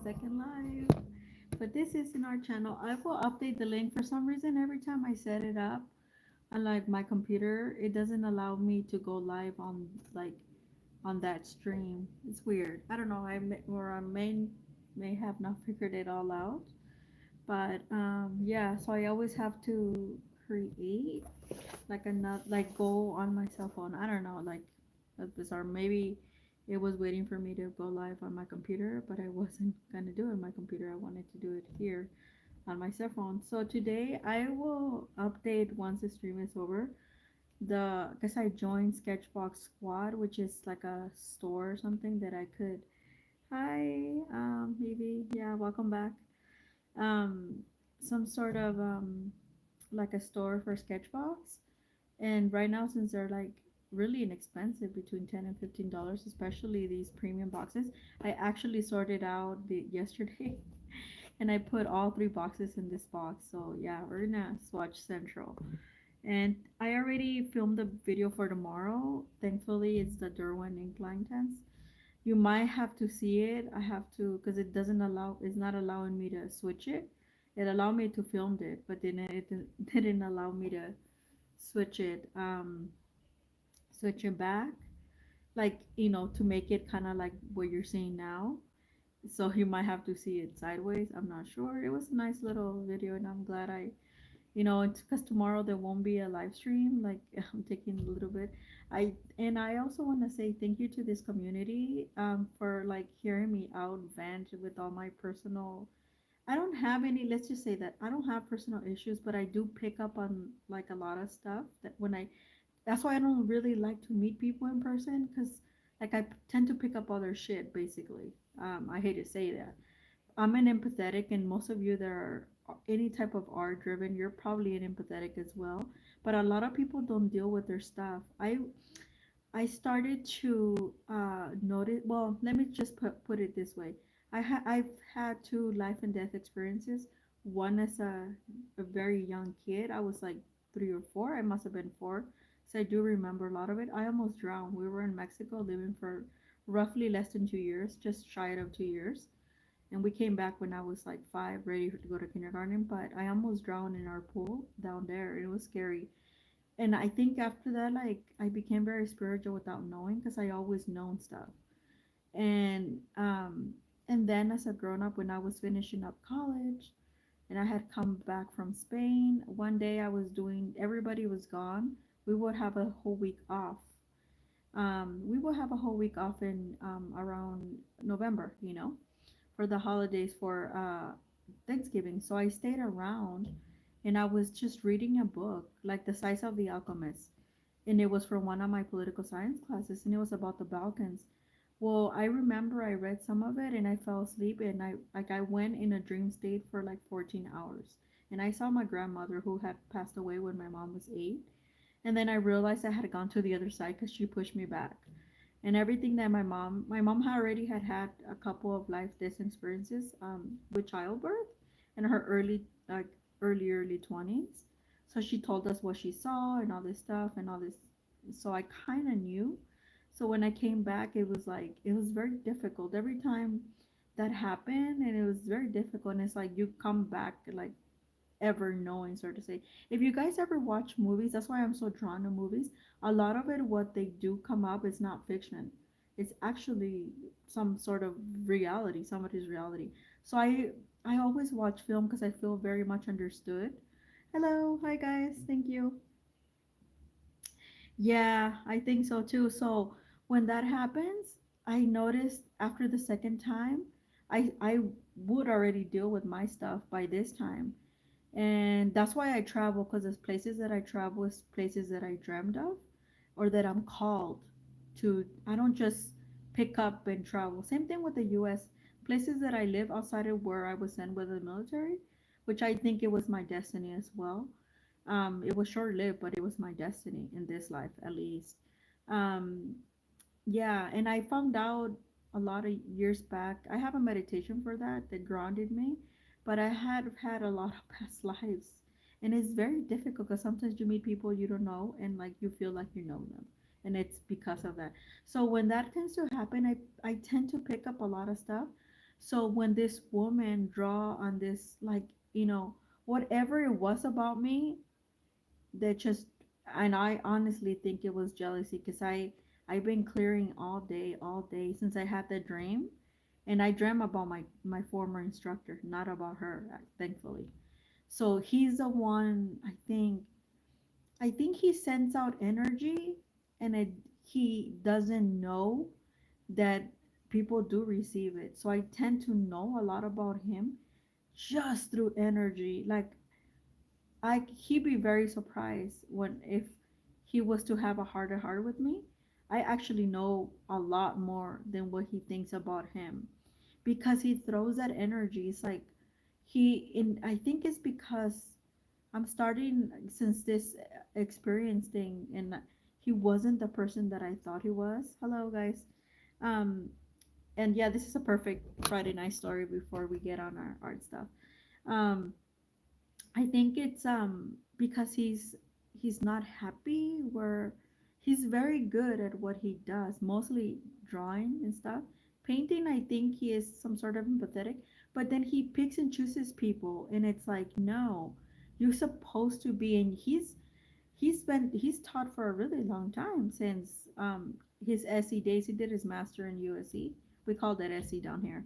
second live. But this is in our channel. I will update the link. For some reason, every time I set it up on like my computer, it doesn't allow me to go live on like on that stream. It's weird. I don't know. I may have not figured it all out. But yeah, so I always have to create like another like go on my cell phone. I don't know, like that's bizarre. Maybe it was waiting for me to go live on my computer, but I wasn't gonna do it on my computer. I wanted to do it here on my cell phone. So today I will update once the stream is over. The Because I joined Sketchbox Squad, which is like a store or something that I could. Hi, maybe yeah, welcome back. Um, some sort of like a store for Sketchbox. And right now, since they're like really inexpensive, between $10 and $15, especially these premium boxes, I actually sorted out the yesterday, and I put all three boxes in this box. So yeah, we're gonna swatch Central. And I already filmed the video for tomorrow. Thankfully, it's the Derwent Incline Tense. You might have to see it. I have to because it doesn't allow. It's not allowing me to switch it. It allowed me to film it, but then it didn't allow me to switch it. Switch it back, like to make it kind of like what you're seeing now. So you might have to see it sideways. I'm not sure. It was a nice little video, and I'm glad it's because tomorrow there won't be a live stream. Like I'm taking a little bit. I also want to say thank you to this community for like hearing me out vent with all my personal. I don't have any. Let's just say that I don't have personal issues, but I do pick up on like a lot of stuff that when I that's why I don't really like to meet people in person because like I tend to pick up other shit basically. I hate to say that. I'm an empathetic, and most of you that are any type of art driven, you're probably an empathetic as well. But a lot of people don't deal with their stuff. I started to notice. Well, let me just put it this way. I've had two life and death experiences. One as a very young kid. I was like 3 or 4. I must have been 4. So I do remember a lot of it. I almost drowned. We were in Mexico living for roughly less than 2 years, just shy of 2 years. And we came back when I was like 5, ready to go to kindergarten. But I almost drowned in our pool down there. It was scary. And I think after that, like I became very spiritual without knowing because I always known stuff. And and then as a grown up, when I was finishing up college, and I had come back from Spain, one day I was doing. Everybody was gone. We would have a whole week off. We will have a whole week off in around November, for the holidays for Thanksgiving. So I stayed around and I was just reading a book like the size of the Alchemist. And it was from one of my political science classes and it was about the Balkans. Well, I remember I read some of it and I fell asleep and I went in a dream state for like 14 hours. And I saw my grandmother who had passed away when my mom was 8. And then I realized I had gone to the other side because she pushed me back and everything that my mom had already had a couple of life death experiences with childbirth in her early 20s. So she told us what she saw and all this stuff and all this. So I kind of knew. So when I came back, it was like it was very difficult every time that happened, and it was very difficult. And it's like you come back like ever knowing, so to say. If you guys ever watch movies, that's why I'm so drawn to movies. A lot of it, what they do come up, is not fiction. It's actually some sort of reality. Somebody's reality. So I always watch film because I feel very much understood. Hello, hi guys, thank you. Yeah, I think so too. So when that happens, I noticed after the second time, I would already deal with my stuff by this time, and that's why I travel because the places that I travel is places that I dreamed of or that I'm called to. I don't just pick up and travel. Same thing with the US. Places that I live outside of where I was sent with the military, which I think it was my destiny as well. It was short lived, but it was my destiny in this life at least. Um, yeah, and I found out a lot of years back. I have a meditation for that grounded me, but I had a lot of past lives, and it's very difficult because sometimes you meet people you don't know, and like you feel like you know them, and it's because of that. So when that tends to happen, I tend to pick up a lot of stuff. So when this woman draw on this, like, you know, whatever it was about me, that just, and I honestly think it was jealousy, because I've been clearing all day since I had the dream, and I dream about my former instructor, not about her, thankfully. So he's the one, I think he sends out energy, and he doesn't know that people do receive it. So I tend to know a lot about him just through energy. Like, he'd be very surprised when, if he was to have a heart to heart with me. I actually know a lot more than what he thinks about him, because he throws that energy. It's like I think it's because I'm starting, since this experience thing, and he wasn't the person that I thought he was. Hello, guys. Um, and yeah, this is a perfect Friday night story before we get on our art stuff. Um, I think it's because he's not happy, where he's very good at what he does, mostly drawing and stuff. Painting, I think he is some sort of empathetic, but then he picks and chooses people, and it's like, no, you're supposed to be. And he's taught for a really long time, since his SE days. He did his master in USC. We call that SE down here.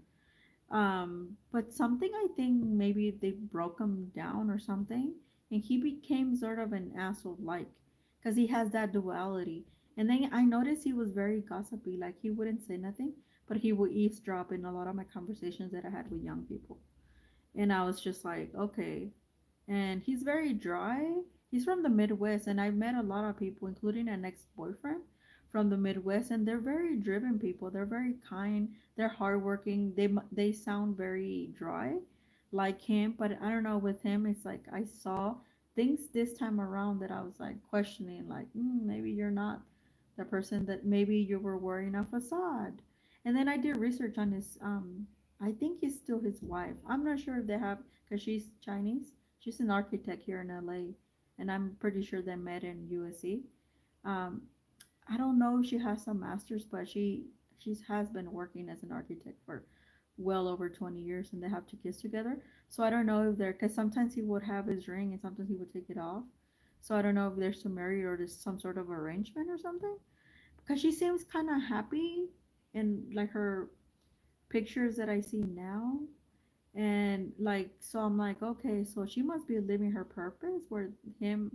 But something, I think maybe they broke him down or something, and he became sort of an asshole, like, because he has that duality. And then I noticed he was very gossipy, like he wouldn't say nothing, but he would eavesdrop in a lot of my conversations that I had with young people. And I was just like, okay. And he's very dry. He's from the Midwest, and I've met a lot of people, including an ex-boyfriend from the Midwest, and they're very driven people. They're very kind. They're hardworking. They sound very dry, like him. But I don't know, with him, it's like I saw things this time around that I was like questioning, like, maybe you're not the person, that maybe you were wearing a facade. And then I did research on his. I think he's still his wife. I'm not sure if they have, because she's Chinese. She's an architect here in LA, and I'm pretty sure they met in USC. Um, I don't know if she has some masters, but she has been working as an architect for well over 20 years, and they have two kids together. So I don't know if they're, because sometimes he would have his ring and sometimes he would take it off. So I don't know if they're still married or there's some sort of arrangement or something. Because she seems kind of happy in like her pictures that I see now. And like, so I'm like, okay, so she must be living her purpose, where him,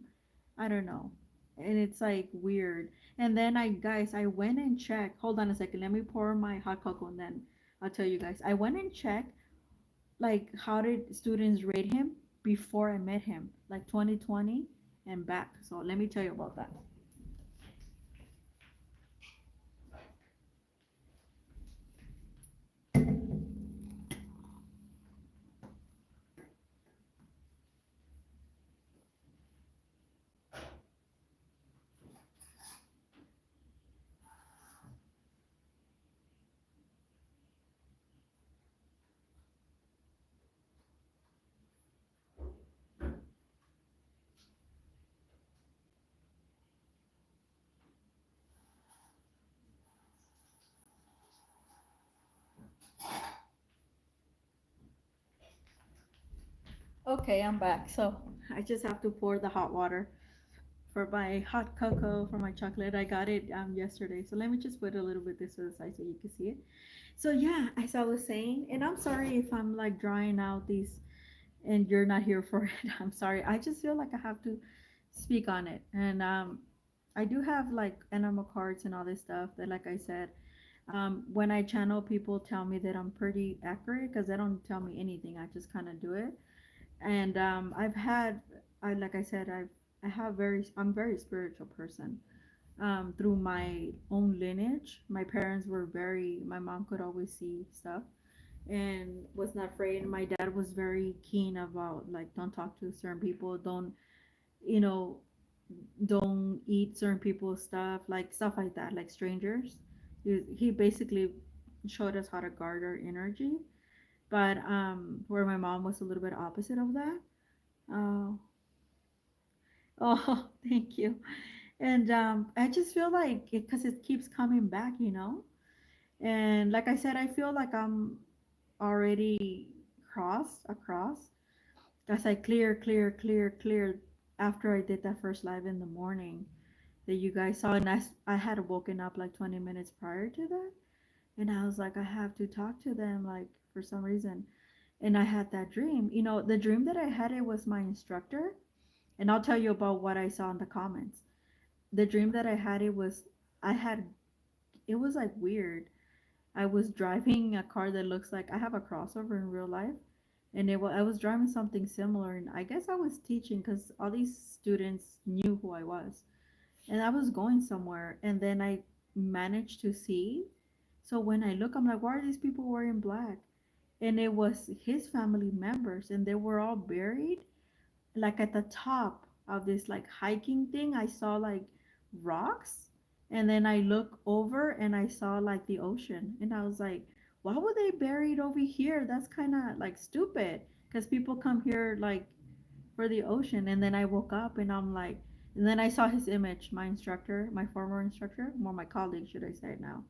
I don't know. And it's like weird. And then I went and checked. Hold on a second, let me pour my hot cocoa, and then I'll tell you guys. I went and checked, like, how did students rate him before I met him, like 2020 and back. So let me tell you about that. Okay, I'm back. So I just have to pour the hot water for my hot cocoa, for my chocolate. I got it yesterday. So let me just put a little bit this to the side so you can see it. So yeah, as I was saying, and I'm sorry if I'm like drying out these and you're not here for it. I'm sorry. I just feel like I have to speak on it. And I do have like enamel cards and all this stuff that, like I said, when I channel, people tell me that I'm pretty accurate because they don't tell me anything. I just kind of do it. And I've had, like I said, I'm a very spiritual person. Through my own lineage, my parents were very, my mom could always see stuff and was not afraid. And my dad was very keen about, like, don't talk to certain people, don't, you know, don't eat certain people's stuff, like stuff like that, like strangers. He basically showed us how to guard our energy. But where my mom was a little bit opposite of that. Oh, oh, thank you. And I just feel like, because it keeps coming back. And like I said, I feel like I'm already crossed across. As I clear after I did that first live in the morning that you guys saw, and I had woken up like 20 minutes prior to that, and I was like, I have to talk to them, like, for some reason. And I had that dream. The dream that I had, it was my instructor, and I'll tell you about what I saw in the comments. The dream that I had, I had, it was like weird. I was driving a car that looks like I have a crossover in real life, and I was driving something similar, and I guess I was teaching because all these students knew who I was, and I was going somewhere, and then I managed to see. So when I look, I'm like, why are these people wearing black? And it was his family members, and they were all buried like at the top of this like hiking thing. I saw like rocks, and then I look over and I saw like the ocean, and I was like, why were they buried over here? That's kind of like stupid, because people come here like for the ocean. And then I woke up and I'm like, and then I saw his image, my instructor, my former instructor, more my colleague, should I say now.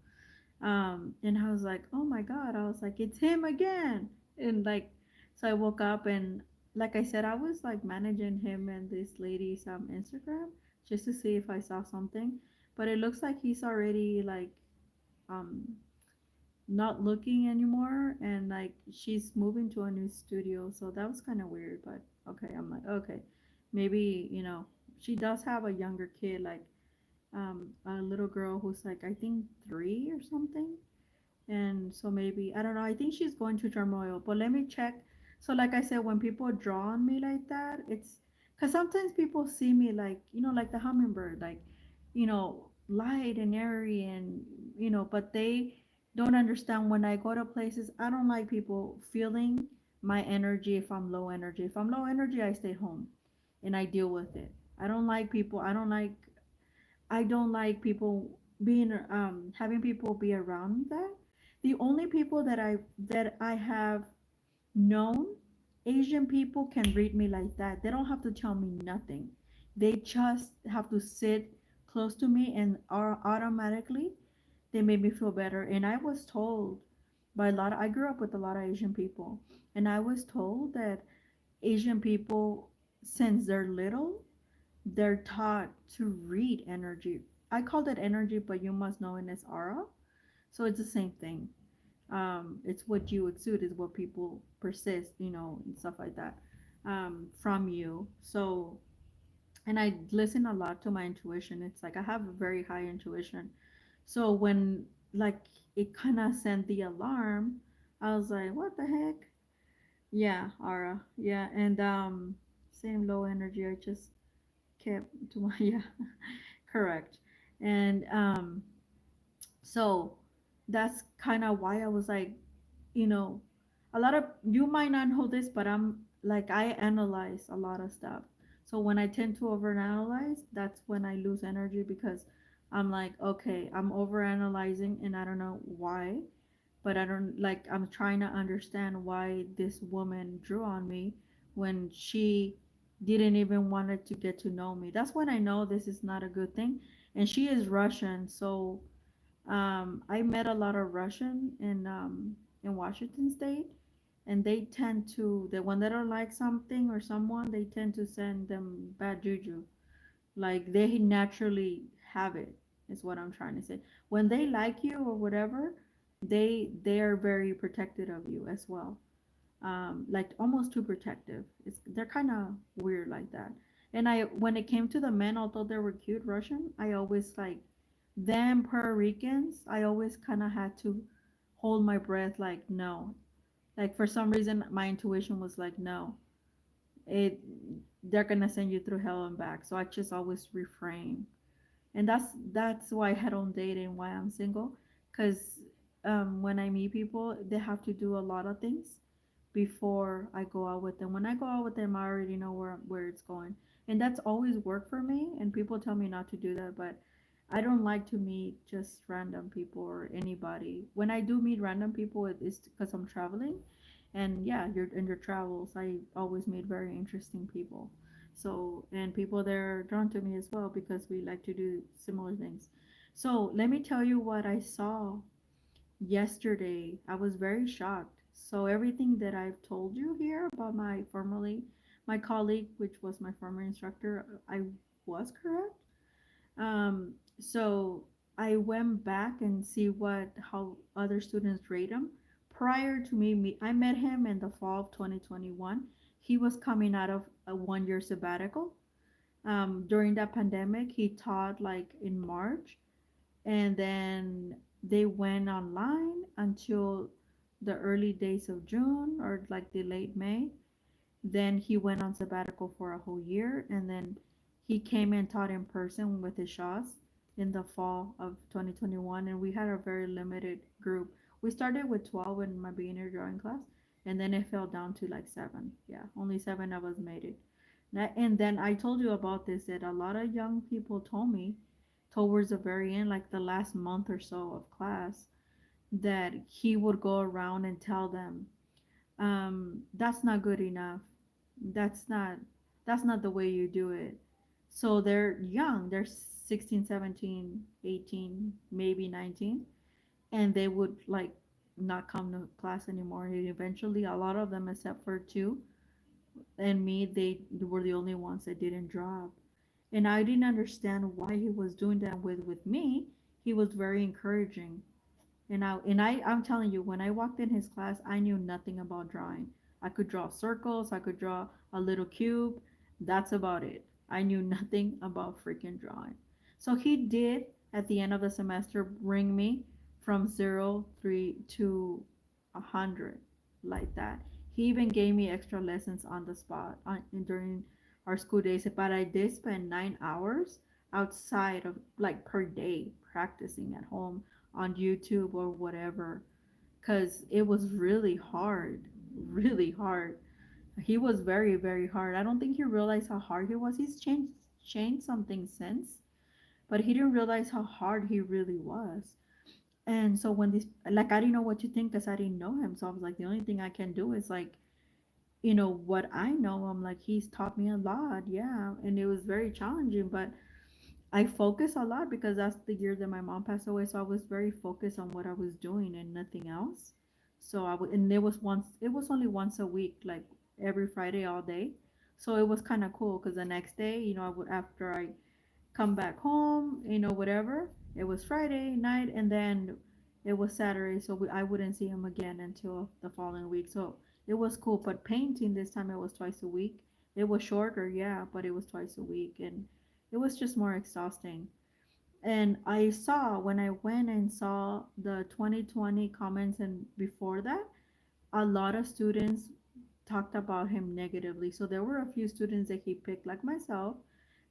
And I was like, oh my god, I was like, it's him again. And like, so I woke up, and like I said, I was like managing him and this lady's Instagram just to see if I saw something. But it looks like he's already like um not looking anymore, and like she's moving to a new studio. So that was kind of weird. But okay, I'm like, okay, maybe, she does have a younger kid, like a little girl who's like, I think 3 or something. And so maybe, I don't know, I think she's going to turmoil, but let me check. So like I said, when people draw on me like that, it's because sometimes people see me like, like the hummingbird, like, light and airy, and but they don't understand. When I go to places, I don't like people feeling my energy. If I'm low energy, I stay home and I deal with it. I don't like people being having people be around that. The only people that I have known, Asian people can read me like that. They don't have to tell me nothing. They just have to sit close to me, and automatically they made me feel better. And I was told by a lot I grew up with a lot of Asian people, and I was told that Asian people, since they're little, they're taught to read energy. I called it energy, but you must know it as aura. So it's the same thing. It's what you exude, is what people persist, and stuff like that, from you. So, and I listen a lot to my intuition. It's like I have a very high intuition. So when like it kind of sent the alarm, I was like, what the heck? Yeah, aura. Yeah, and same low energy. I just kept to my yeah, correct. And so that's kind of why I was like, you know a lot of you might not know this, but I'm like, I analyze a lot of stuff. So when I tend to overanalyze, that's when I lose energy, because I'm like, okay, I'm overanalyzing and I don't know why. But I don't like, I'm trying to understand why this woman drew on me when she didn't even wanted to get to know me. That's when I know this is not a good thing. And she is Russian, so I met a lot of Russian in Washington State, and they tend to, the one that don't like something or someone, they tend to send them bad juju. Like they naturally have it, is what I'm trying to say. When they like you or whatever, they are very protective of you as well. Like almost too protective. They're kind of weird like that. And I, when it came to the men, although they were cute Russian, I always like them Puerto Ricans. I always kind of had to hold my breath, like no. Like for some reason, my intuition was like no. It They're gonna send you through hell and back. So I just always refrain, and that's why I don't date and why I'm single. Because when I meet people, they have to do a lot of things before I go out with them. When I go out with them, I already know where it's going, and that's always worked for me. And people tell me not to do that, but I don't like to meet just random people or anybody. When I do meet random people, it is because I'm traveling, and yeah, you're in your travels. I always meet very interesting people. So, and people there are drawn to me as well because we like to do similar things. So let me tell you what I saw yesterday. I was very shocked. So everything that I've told you here about my colleague, which was my former instructor, I was correct. So I went back and see what how other students rate him. Prior to I met him in the fall of 2021. He was coming out of a 1 year sabbatical. During that pandemic, he taught like in March, and then they went online until the early days of June or like the late May. Then he went on sabbatical for a whole year, and then he came and taught in person with his shots in the fall of 2021. And we had a very limited group. We started with 12 in my beginner drawing class, and then it fell down to like seven. Yeah, only seven of us made it. And then I told you about this that a lot of young people told me towards the very end, like the last month or so of class, that he would go around and tell them, that's not good enough. That's not that's not the way you do it. So they're young, they're 16, 17, 18, maybe 19, and they would like not come to class anymore. And eventually a lot of them except for two and me, they were the only ones that didn't drop. And I didn't understand why he was doing that with me. He was very encouraging. I'm telling you, when I walked in his class, I knew nothing about drawing. I could draw circles, I could draw a little cube. That's about it. I knew nothing about freaking drawing. So he did at the end of the semester bring me from 0, 3 to 100, like that. He even gave me extra lessons on the spot during our school days. But I did spend 9 hours outside of like per day practicing at home on YouTube or whatever, because it was really hard, really hard. He was very, very hard. I don't think he realized how hard he was. He's changed something since, but he didn't realize how hard he really was. And so when this, like, I didn't know what to think because I didn't know him. So I was like, the only thing I can do is like, what I know. I'm like, he's taught me a lot, yeah, and it was very challenging, but I focus a lot because that's the year that my mom passed away. So I was very focused on what I was doing and nothing else. So I would, and it was only once a week, like every Friday all day. So it was kind of cool because the next day, I would, after I come back home, whatever, it was Friday night and then it was Saturday. So I wouldn't see him again until the following week. So it was cool. But painting this time, it was twice a week. It was shorter, yeah, but it was twice a week. And it was just more exhausting. And I saw when I went and saw the 2020 comments and before that, a lot of students talked about him negatively. So there were a few students that he picked, like myself,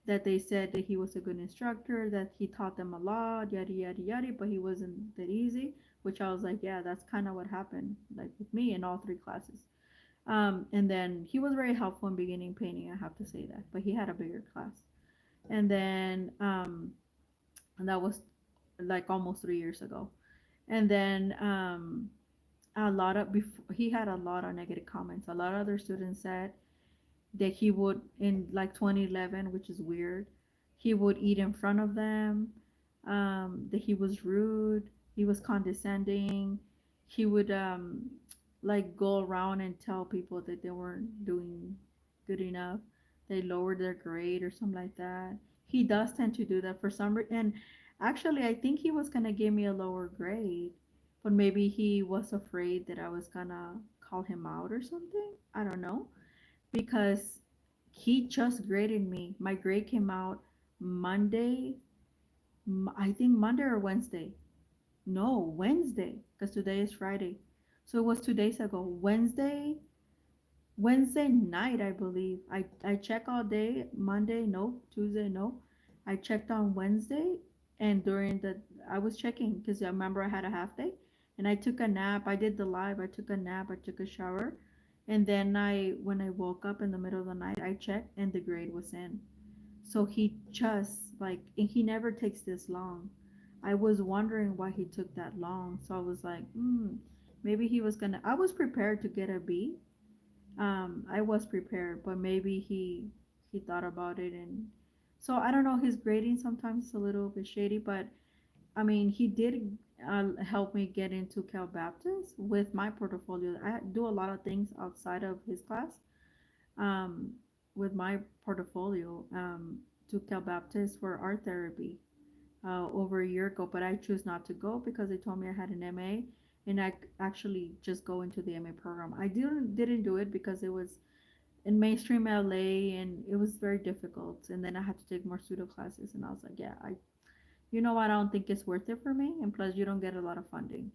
that they said that he was a good instructor, that he taught them a lot, yada yada yada, but he wasn't that easy. Which I was like, yeah, that's kind of what happened, like with me in all three classes. And then he was very helpful in beginning painting, I have to say that, but he had a bigger class. And then and that was like almost 3 years ago. And then a lot of he had a lot of negative comments. A lot of other students said that he would in like 2011, which is weird. He would eat in front of them. That he was rude. He was condescending. He would like go around and tell people that they weren't doing good enough. They lowered their grade or something like that. He does tend to do that for some reason. And actually, I think he was gonna give me a lower grade, but maybe he was afraid that I was gonna call him out or something. I don't know, because he just graded me. My grade came out Monday, I think Monday or Wednesday. No, Wednesday, because today is Friday. So it was 2 days ago. Wednesday night, I believe. I check all day. Monday, no. Tuesday, no. I checked on Wednesday, and I was checking because I remember I had a half day, and I took a nap. I did the live. I took a nap. I took a shower, and then when I woke up in the middle of the night, I checked, and the grade was in. So he just like, and he never takes this long. I was wondering why he took that long. So I was like, maybe he was gonna. I was prepared to get a B. I was prepared, but maybe he thought about it, and so I don't know. His grading sometimes is a little bit shady, but I mean, he did. helped me get into Cal Baptist with my portfolio. I do a lot of things outside of his class, um, with my portfolio, to Cal Baptist for art therapy, over a year ago, but I choose not to go because they told me I had an MA, and I actually just go into the MA program. I didn't do it because it was in mainstream LA and it was very difficult, and then I had to take more pseudo classes, and I was like, yeah, I you know what, I don't think it's worth it for me, and plus you don't get a lot of funding.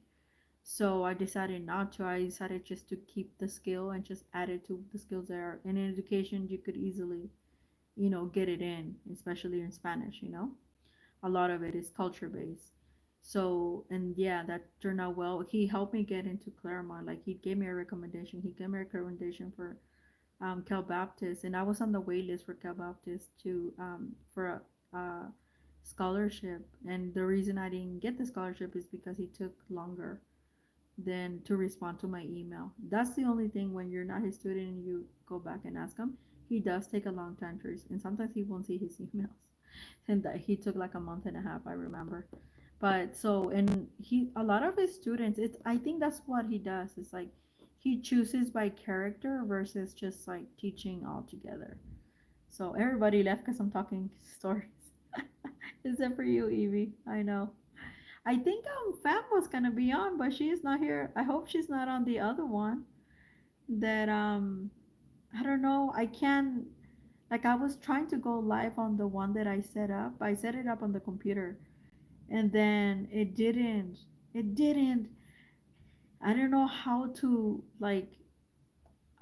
So I decided not to. I decided just to keep the skill and just add it to the skills there. And in education, you could easily, get it in, especially in Spanish, a lot of it is culture based. So, and yeah, that turned out well. He helped me get into Claremont. Like, he gave me a recommendation. He gave me a recommendation for Cal Baptist, and I was on the wait list for Cal Baptist to for a scholarship. And the reason I didn't get the scholarship is because he took longer than to respond to my email. That's the only thing when you're not his student and you go back and ask him. He does take a long time to, and sometimes he won't see his emails. And that he took like a month and a half, I remember. But so, and he, a lot of his students, it's, I think that's what he does. It's like he chooses by character versus just like teaching all together. So everybody left because I'm talking stories. Except for you, Evie. I know. I think Fam was gonna be on, but she's not here. I hope she's not on the other one. That I don't know. I can't, like, I was trying to go live on the one that I set up. I set it up on the computer, and then it didn't. It didn't. I don't know how to like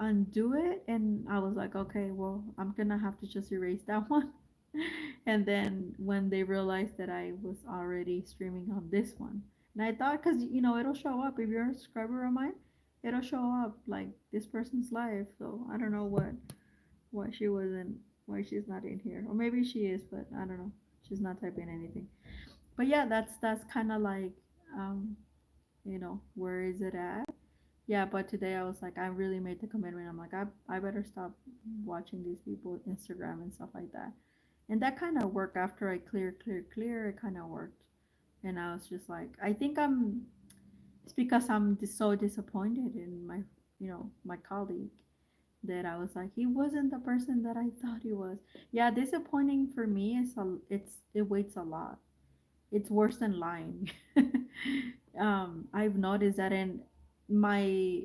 undo it, and I was like, okay, well, I'm gonna have to just erase that one. And then when they realized that I was already streaming on this one, and I thought, because it'll show up if you're a subscriber of mine, it'll show up like this person's live. So I don't know why she wasn't, why she's not in here, or maybe she is, but I don't know. She's not typing anything. But yeah, that's kind of like, um, where is it at? Yeah, but today I was like, I really made the commitment. I'm like, I better stop watching these people Instagram and stuff like that. And that kind of worked after I clear. It kind of worked. And I was just like, I think it's because I'm so disappointed in my colleague, that I was like, he wasn't the person that I thought he was. Yeah, disappointing for me is it weights a lot. It's worse than lying. I've noticed that in my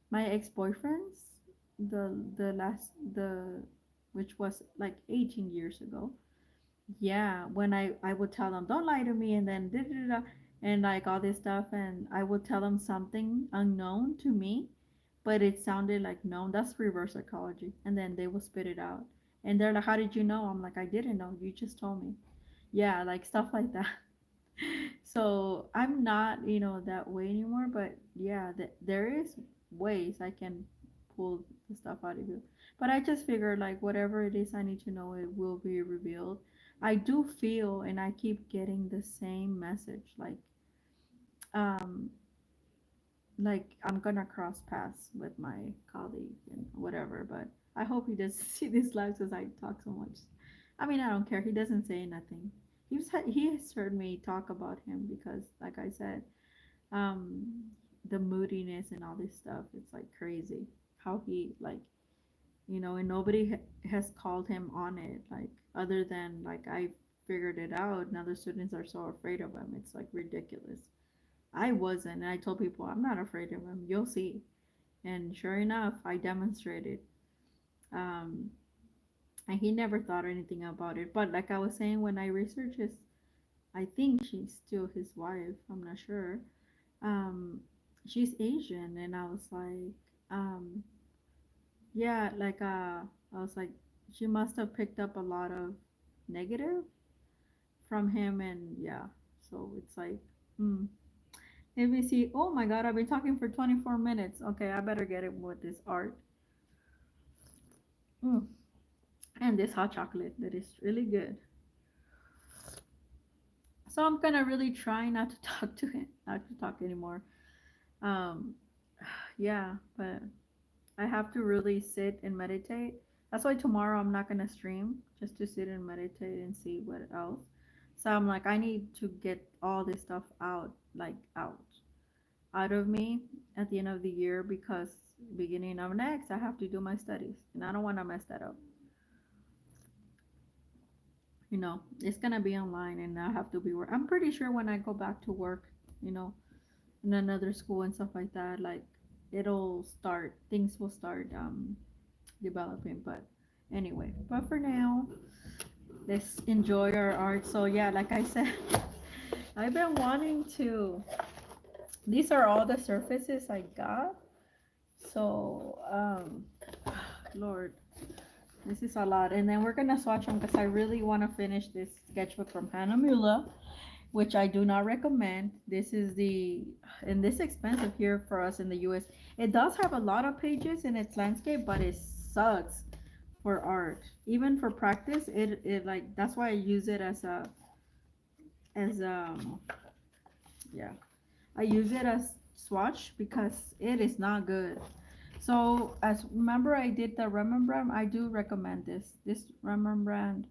my ex-boyfriends, the which was like 18 years ago. Yeah, when I would tell them, don't lie to me, and then da, da, da, and like all this stuff, and I would tell them something unknown to me, but it sounded like known. That's reverse psychology. And then they will spit it out, and they're like, how did you know? I'm like, I didn't know, you just told me. Yeah, like stuff like that. So I'm not, that way anymore. But yeah, there is ways I can pull the stuff out of you. But I just figured, like, whatever it is I need to know, it will be revealed. I do feel, and I keep getting the same message, um, like I'm gonna cross paths with my colleague and whatever. But I hope he doesn't see this live because I talk so much. I mean, I don't care. He doesn't say nothing. He has heard me talk about him because, like I said, um, the moodiness and all this stuff. It's like crazy how he, like, and nobody has called him on it, like, other than like I figured it out, and other students are so afraid of him. It's like ridiculous. I wasn't, and I told people I'm not afraid of him. You'll see. And sure enough, I demonstrated. Um, and he never thought anything about it. But like I was saying, when I researched his, I think she's still his wife. I'm not sure. Um, she's Asian, and I was like, yeah, like I was like, she must have picked up a lot of negative from him, and yeah. So it's like, hmm. Let me see. Oh my God, I've been talking for 24 minutes. Okay, I better get it with this art. Mm. And this hot chocolate that is really good. So I'm gonna really try not to talk to him, not to talk anymore. Um, yeah, but I have to really sit and meditate. That's why tomorrow I'm not gonna stream, just to sit and meditate and see what else. So I'm like, I need to get all this stuff out, like out of me at the end of the year, because beginning of next I have to do my studies and I don't want to mess that up. It's gonna be online and I have to be work. I'm pretty sure when I go back to work, you know, in another school and stuff like that, like things will start developing. But anyway, but for now, let's enjoy our art. So yeah, like I said, I've been wanting to. These are all the surfaces I got. So Lord, this is a lot. And then we're gonna swatch them because I really want to finish this sketchbook from Hannah Mula, which I do not recommend. This is and this is expensive here for us in the US. It does have a lot of pages in its landscape, but it sucks for art. Even for practice, it like that's why I use it as yeah. I use it as swatch because it is not good. So as remember I did the Rembrandt, I do recommend this. This Rembrandt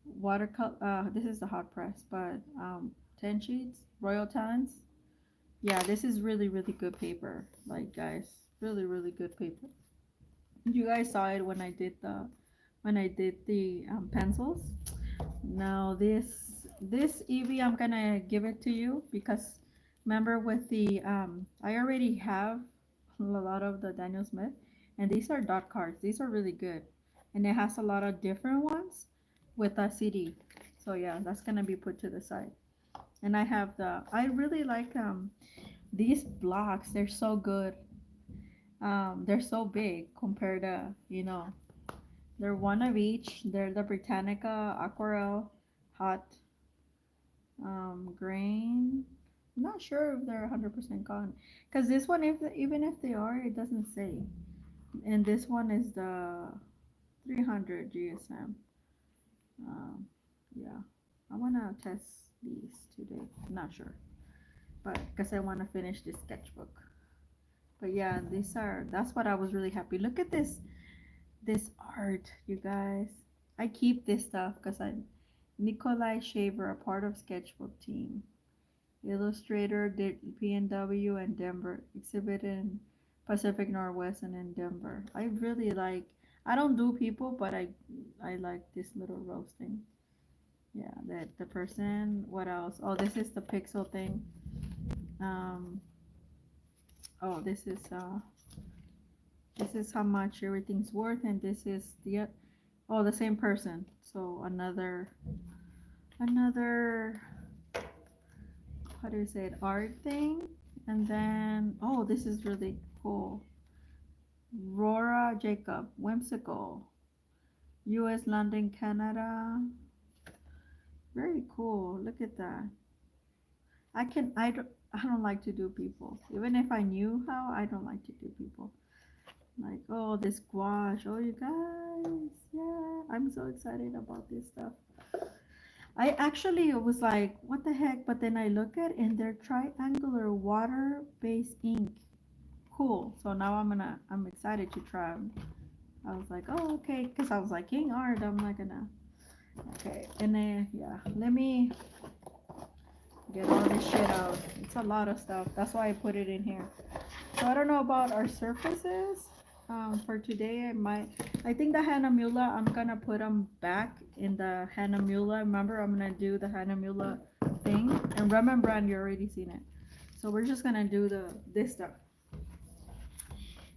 watercolor, this is the hot press, but 10 sheets, Royal Talents. Yeah, this is really, really good paper. Like guys, really, really good paper. You guys saw it when I did the pencils. Now this Evie, I'm gonna give it to you because remember with the I already have a lot of the Daniel Smith, and these are dot cards. These are really good, and it has a lot of different ones with a CD. So yeah, that's gonna be put to the side. And I really like these blocks. They're so good. They're so big compared to they're one of each. They're the Britannica Aquarelle Hot Grain. I'm not sure if they're 100% gone. Because this one, even if they are, it doesn't say. And this one is the 300 GSM. Um, yeah. I want to test these today. I'm not sure. But because I want to finish this sketchbook. But yeah, that's what I was really happy. Look at this art, you guys. I keep this stuff because I Nikolai Shaver, a part of sketchbook team. Illustrator did PNW and Denver. Exhibit in Pacific Northwest and in Denver. I really like. I don't do people, but I like this little roasting. Yeah, that the person. What else? Oh, this is the pixel thing. Um. Oh, this is how much everything's worth, and this is the same person. So another how do you say it, art thing. And then this is really cool. Rora Jacob, whimsical, US, London, Canada. Very cool. Look at that. I don't like to do people. Even if I knew how, I don't like to do people. Like, this gouache. Oh, you guys. Yeah, I'm so excited about this stuff. I actually was like, what the heck? But then I look at and they're triangular water-based ink. Cool. So now I'm excited to try 'em. I was like, oh, okay. Because I was like, king art. I'm not gonna. Okay. And then, yeah. Let me get all this shit out. It's a lot of stuff. That's why I put it in here. So I don't know about our surfaces. For today, I think the Hannah Mula, I'm gonna put them back in the Hannah Mula. Remember, I'm gonna do the Hannah Mula thing. And Rembrandt, you already seen it. So we're just gonna do this stuff.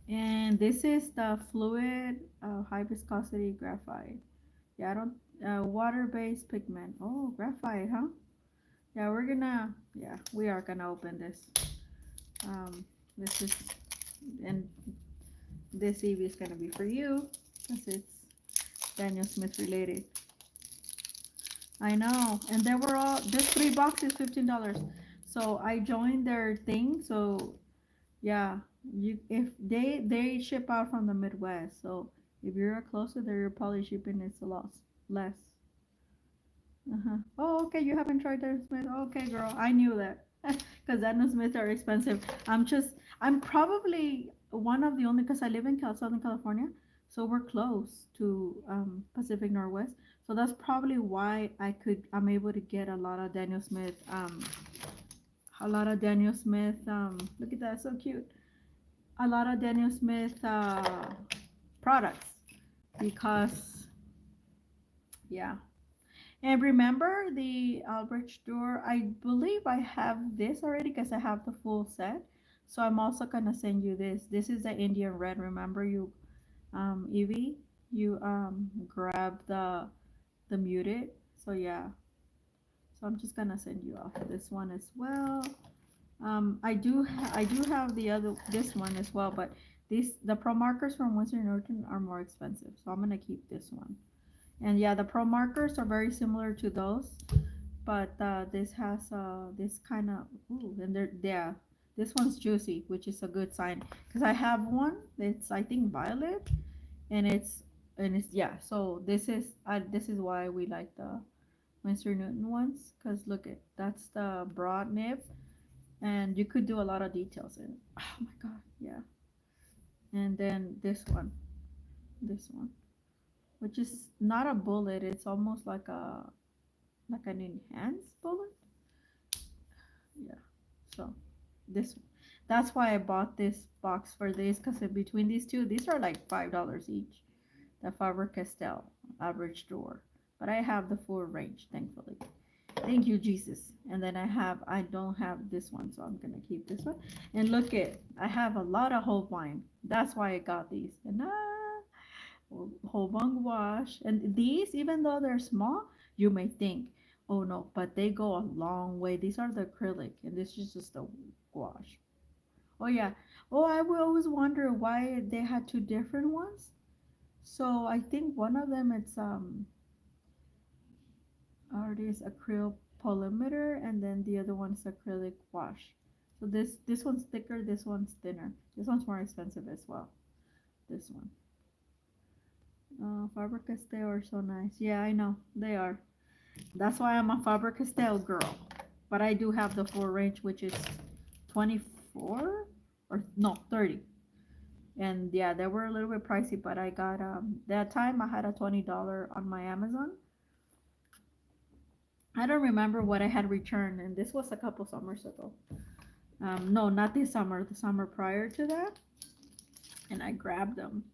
And this is the fluid high viscosity graphite. Yeah, I don't water-based pigment. Oh, graphite, huh? Yeah, we are gonna open this. This is, and this Evie is gonna be for you, because it's Daniel Smith related. I know, and there were this 3 boxes, $15. So I joined their thing. So yeah, if they ship out from the Midwest. So if you're closer there, you're probably shipping it's a lot less. Oh, okay. You haven't tried Daniel Smith. Okay, girl. I knew that because Daniel Smith are expensive. I'm probably one of the only because I live in Southern California. So we're close to Pacific Northwest. So that's probably why I'm able to get a lot of Daniel Smith look at that, so cute. A lot of Daniel Smith products because yeah. And remember the Albrecht door? I believe I have this already because I have the full set. So I'm also gonna send you this. This is the Indian red. Remember you, Evie, you grab the muted. So yeah. So I'm just gonna send you off this one as well. I do have this one as well, but the pro markers from Winsor & Norton are more expensive. So I'm gonna keep this one. And yeah, the pro markers are very similar to those, but this has this kind of ooh, and they're yeah, this one's juicy, which is a good sign because I have one that's I think violet, and it's yeah. So this is why we like the Winsor Newton ones because look at that's the broad nib, and you could do a lot of details in it. Oh my god, yeah. And then this one, which is not a bullet, it's almost like an enhanced bullet. Yeah. So this that's why I bought this box for this because between these two, these are like $5 each. The Faber Castell average door, but I have the full range, thankfully. Thank you, Jesus. And then I don't have this one, so I'm gonna keep this one. And look it, I have a lot of Holbein. That's why I got these. And Holbein wash. And these, even though they're small, you may think, oh no, but they go a long way. These are the acrylic, and this is just a wash. Oh yeah. Oh, I will always wonder why they had two different ones. So I think one of them it's artist acrylic polymer, and then the other one's acrylic wash. So this one's thicker, this one's thinner. This one's more expensive as well. This one. Faber Castell are so nice. Yeah, I know they are. That's why I'm a Faber Castell girl. But I do have the full range, which is 24 or no 30. And yeah, they were a little bit pricey, but I got that time I had a $20 on my Amazon. I don't remember what I had returned, and this was a couple summers ago. No, not this summer, the summer prior to that, and I grabbed them.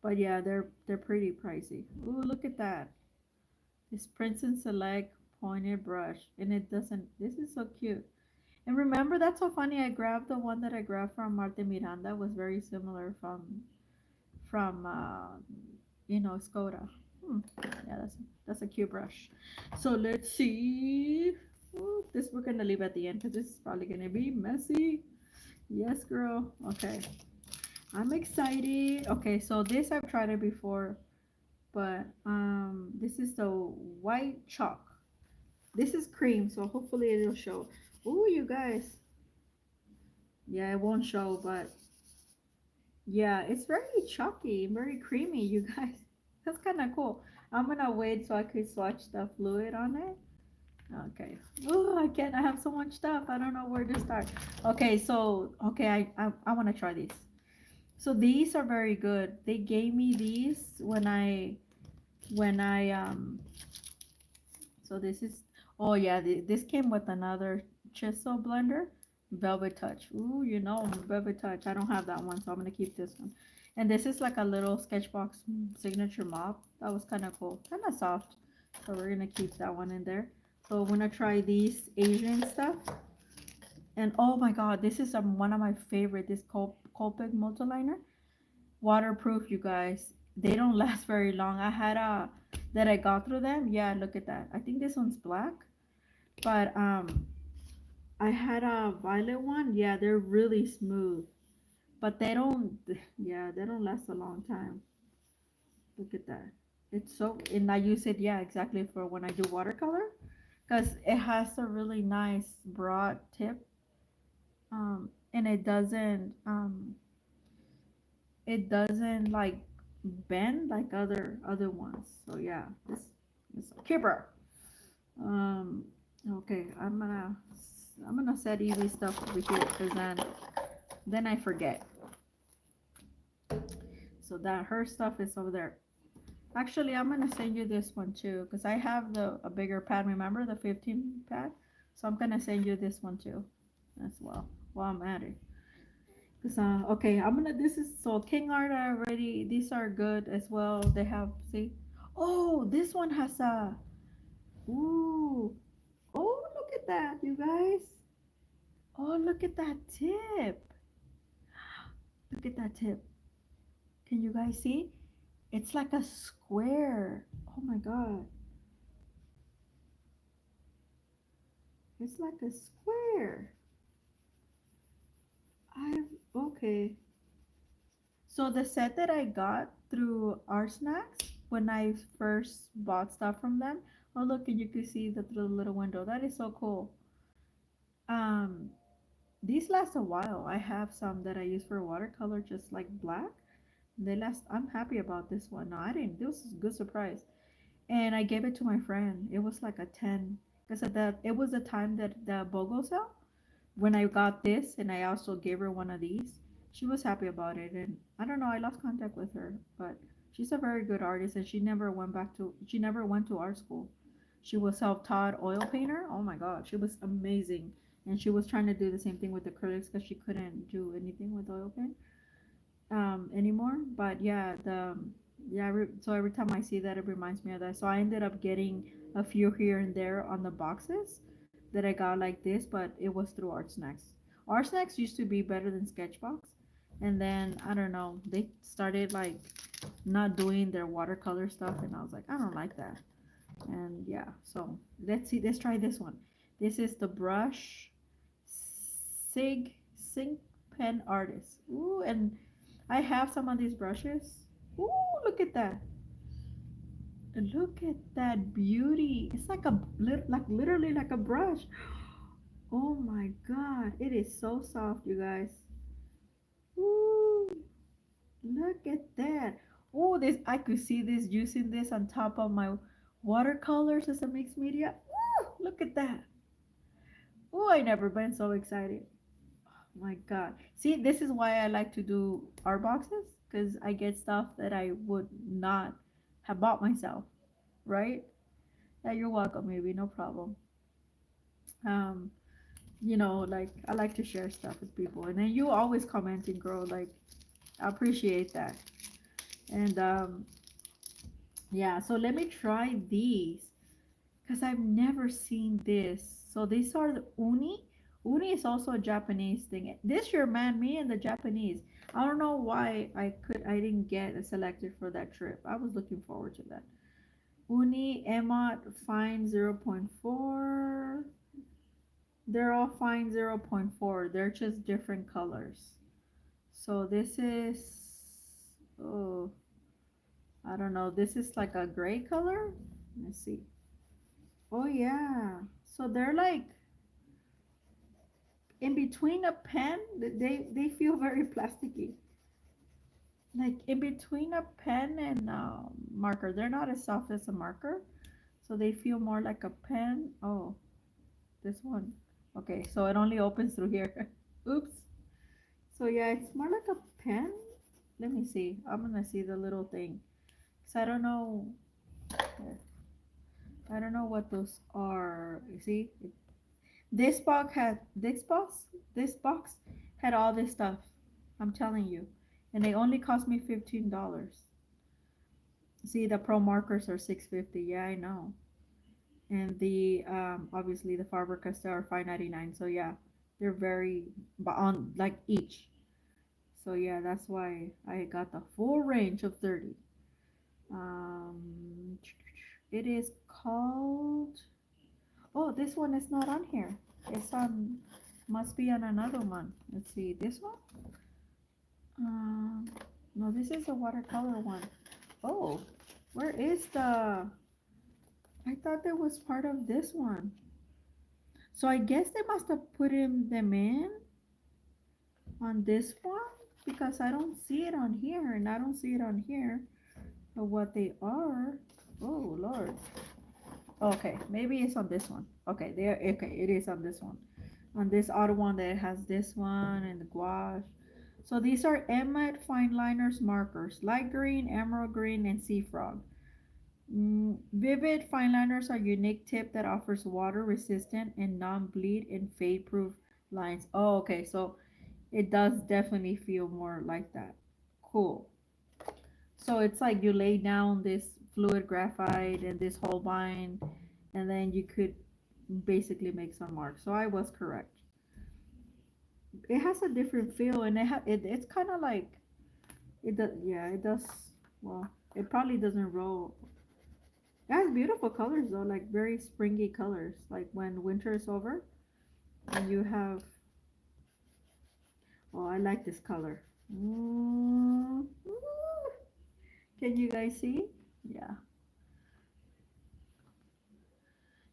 But yeah, they're pretty pricey. Ooh, look at that! This Prince and Select pointed brush, and it doesn't. This is so cute. And remember, that's so funny. I grabbed the one that I grabbed from ArteMiranda was very similar from Skoda. Yeah, that's a cute brush. So let's see. Ooh, this we're gonna leave at the end because this is probably gonna be messy. Yes, girl. Okay, I'm excited. Okay, so this I've tried it before, but this is the white chalk. This is cream, so hopefully it'll show. Ooh, you guys. Yeah, it won't show, but yeah, it's very chalky, very creamy, you guys. That's kind of cool. I'm gonna wait so I could swatch the fluid on it. Okay. Oh, I can't. I have so much stuff. I don't know where to start. Okay, so okay, I want to try these. So these are very good. They gave me these when I. So this is. Oh yeah, this came with another chisel blender, Velvet Touch. Ooh, Velvet Touch. I don't have that one, so I'm gonna keep this one. And this is like a little Sketchbox signature mop. That was kind of cool, kind of soft. So we're gonna keep that one in there. So I'm gonna try these Asian stuff. And oh my god, this is one of my favorite. This Copic multiliner, waterproof. You guys, they don't last very long. I had a that I got through them. Yeah, look at that. I think this one's black, but I had a violet one. Yeah, they're really smooth, but they don't. Yeah, they don't last a long time. Look at that. It's so, and I use it. Yeah, exactly for when I do watercolor, because it has a really nice broad tip, and it doesn't like bend like other ones. So yeah, this is a keeper. Um, okay, I'm gonna set Evie stuff over here because then I forget. So that her stuff is over there. Actually, I'm gonna send you this one too, because I have the a bigger pad. Remember the 15 pad? So I'm gonna send you this one too, as well. While I'm at it. Cause okay, I'm gonna. This is so King Art already. These are good as well. They have see. Oh, this one has a. Ooh. Oh, look at that, you guys. Oh, look at that tip. Look at that tip. Can you guys see? It's like a square. Oh my god. It's like a square. I okay. So the set that I got through Art Snacks when I first bought stuff from them. Oh look, and you can see the little window. That is so cool. Um, these last a while. I have some that I use for watercolor, just like black. They last. I'm happy about this one. No, I didn't. This was a good surprise. And I gave it to my friend. It was like a 10. Because at that, it was the time that the BOGO sale when I got this, and I also gave her one of these. She was happy about it, and I don't know. I lost contact with her, but she's a very good artist, and she never went back to. She never went to art school. She was self-taught oil painter. Oh my God, she was amazing, and she was trying to do the same thing with acrylics because she couldn't do anything with oil paint anymore. But yeah, so every time I see that, it reminds me of that. So I ended up getting a few here and there on the boxes that I got like this, but it was through Art Snacks. Art Snacks used to be better than Sketchbox, and then I don't know, they started like not doing their watercolor stuff, and I was like, I don't like that. And yeah, so let's try this one. This is the brush Sig Pen Artist. Ooh, and I have some of these brushes. Ooh, look at that. Look at that beauty. It's like like literally like a brush. Oh my god, it is so soft, you guys. Ooh, look at that. Oh, this I could see this using this on top of my watercolors as a mixed media. Ooh, look at that. Oh, I never been so excited. My God. See, this is why I like to do art boxes because I get stuff that I would not have bought myself, right? Yeah, you're welcome, maybe, no problem. Um, like I like to share stuff with people, and then you always commenting, girl. Like, I appreciate that. And yeah, so let me try these because I've never seen this. So these are the uni. Uni is also a Japanese thing. This year, man, me and the Japanese. I don't know why I didn't get selected for that trip. I was looking forward to that. Uni, Emot, Fine 0.4. They're all Fine 0.4. They're just different colors. So this is, oh, I don't know. This is like a gray color. Let's see. Oh yeah. So they're like in between a pen. They feel very plasticky. Like in between a pen and marker. They're not as soft as a marker, so they feel more like a pen. Oh, this one. Okay, so it only opens through here. Oops. So yeah, it's more like a pen. Let me see. I'm gonna see the little thing. Cause I don't know. I don't know what those are. You see, this box had all this stuff. I'm telling you, and they only cost me $15. See, the pro markers are 650. Yeah, I know. And the obviously the Faber Castell are 5.99. So yeah, they're very but on like each. So yeah, that's why I got the full range of 30. Um, it is called. Oh, this one is not on here. It's on. Must be on another one. Let's see. This one. Um, no, this is a watercolor one. Oh, where is the? I thought that was part of this one. So I guess they must have put them in on this one because I don't see it on here and I don't see it on here of what they are. Oh Lord. Okay, maybe it's on this one. Okay, there. Okay, it is on this one. On this other one that has this one and the gouache. So these are Emmet Fine Liners markers, light green, emerald green, and sea frog. Vivid fine liners are unique tip that offers water resistant and non-bleed and fade proof lines. Oh, okay, so it does definitely feel more like that. Cool. So it's like you lay down this fluid graphite and this Holbein, and then you could basically make some marks. So I was correct. It has a different feel, and it's kind of like it does. Yeah, it does. Well, it probably doesn't roll. It has beautiful colors though, like very springy colors. Like when winter is over, and you have. Oh, I like this color. Mm, can you guys see? Yeah.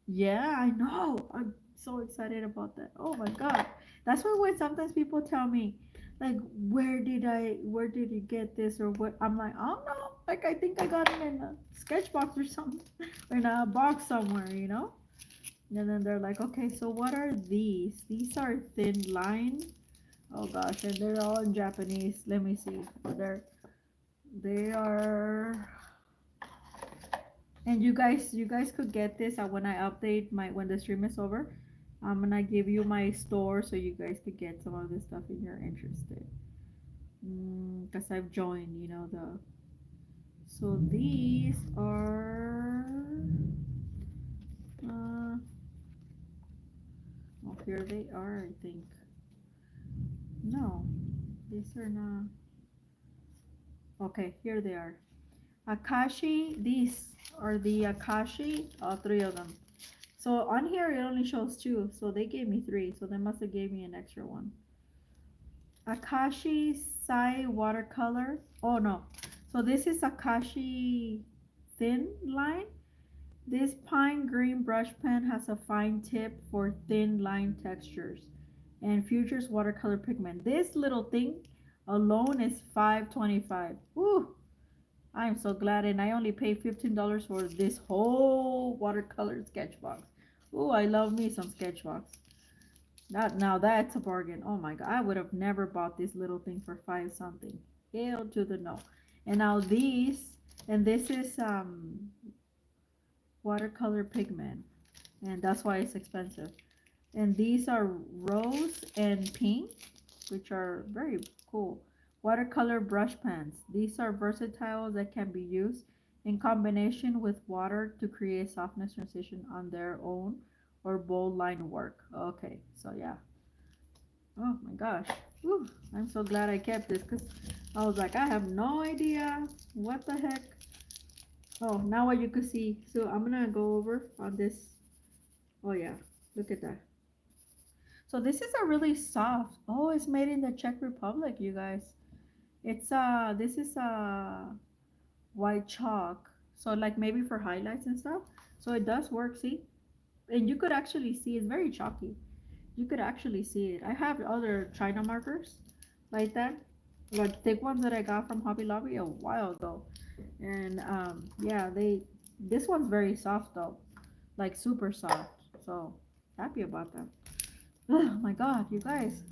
Yeah, I know. I'm so excited about that. Oh my God. That's why when sometimes people tell me, like, where did you get this or what? I'm like, I don't know. Like, I think I got it in a sketchbox or something, or in a box somewhere, you know? And then they're like, okay, so what are these? These are thin line. Oh gosh, and they're all in Japanese. Let me see. They are, and you guys could get this when I update my when the stream is over. I'm gonna give you my store so you guys could get some of this stuff if you're interested. Because I've joined, the. So these are. Uh, oh, here they are. I think. No, these are not. Okay, here they are. Akashi. These are the Akashi. All three of them. So on here it only shows two, so they gave me three, so they must have gave me an extra one. Akashi Sai watercolor. Oh no. So this is Akashi thin line. This pine green brush pen has a fine tip for thin line textures and Futures watercolor pigment. This little thing alone is $5.25. Woo! I'm so glad, and I only paid $15 for this whole watercolor sketchbox. Ooh, I love me some sketchbox. That now that's a bargain. Oh my god, I would have never bought this little thing for five something. Hell to the no. And now these, and this is watercolor pigment, and that's why it's expensive. And these are rose and pink, which are very cool. Watercolor brush pens. These are versatile that can be used in combination with water to create softness transition on their own or bold line work. Okay, so yeah. Oh my gosh. Whew, I'm so glad I kept this because I was like, I have no idea what the heck. Oh, now what you could see. So I'm gonna go over on this. Oh yeah, look at that. So this is a really soft. Oh, it's made in the Czech Republic, you guys. This is white chalk. So like maybe for highlights and stuff. So it does work, see? And you could actually see it's very chalky. You could actually see it. I have other China markers like that, like thick ones that I got from Hobby Lobby a while ago. And yeah, this one's very soft though, like super soft. So happy about that. Oh my God, you guys.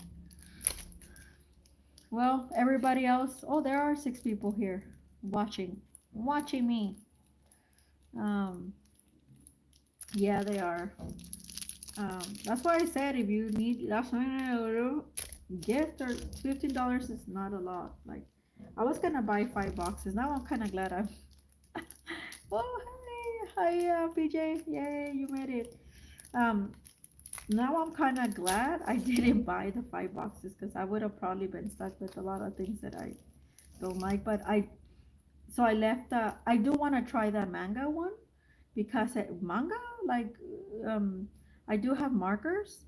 Well, everybody else. Oh, there are six people here watching me. Um, yeah, they are. That's why I said if you need that's why gift or $15 is not a lot. Like I was gonna buy 5 boxes. Now I'm kind of glad I'm. Oh hey, hi PJ, yay, you made it. Um, Now I'm kind of glad I didn't buy the 5 boxes because I would have probably been stuck with a lot of things that I don't like. But I left. I do want to try the manga one because manga, like, um, I do have markers,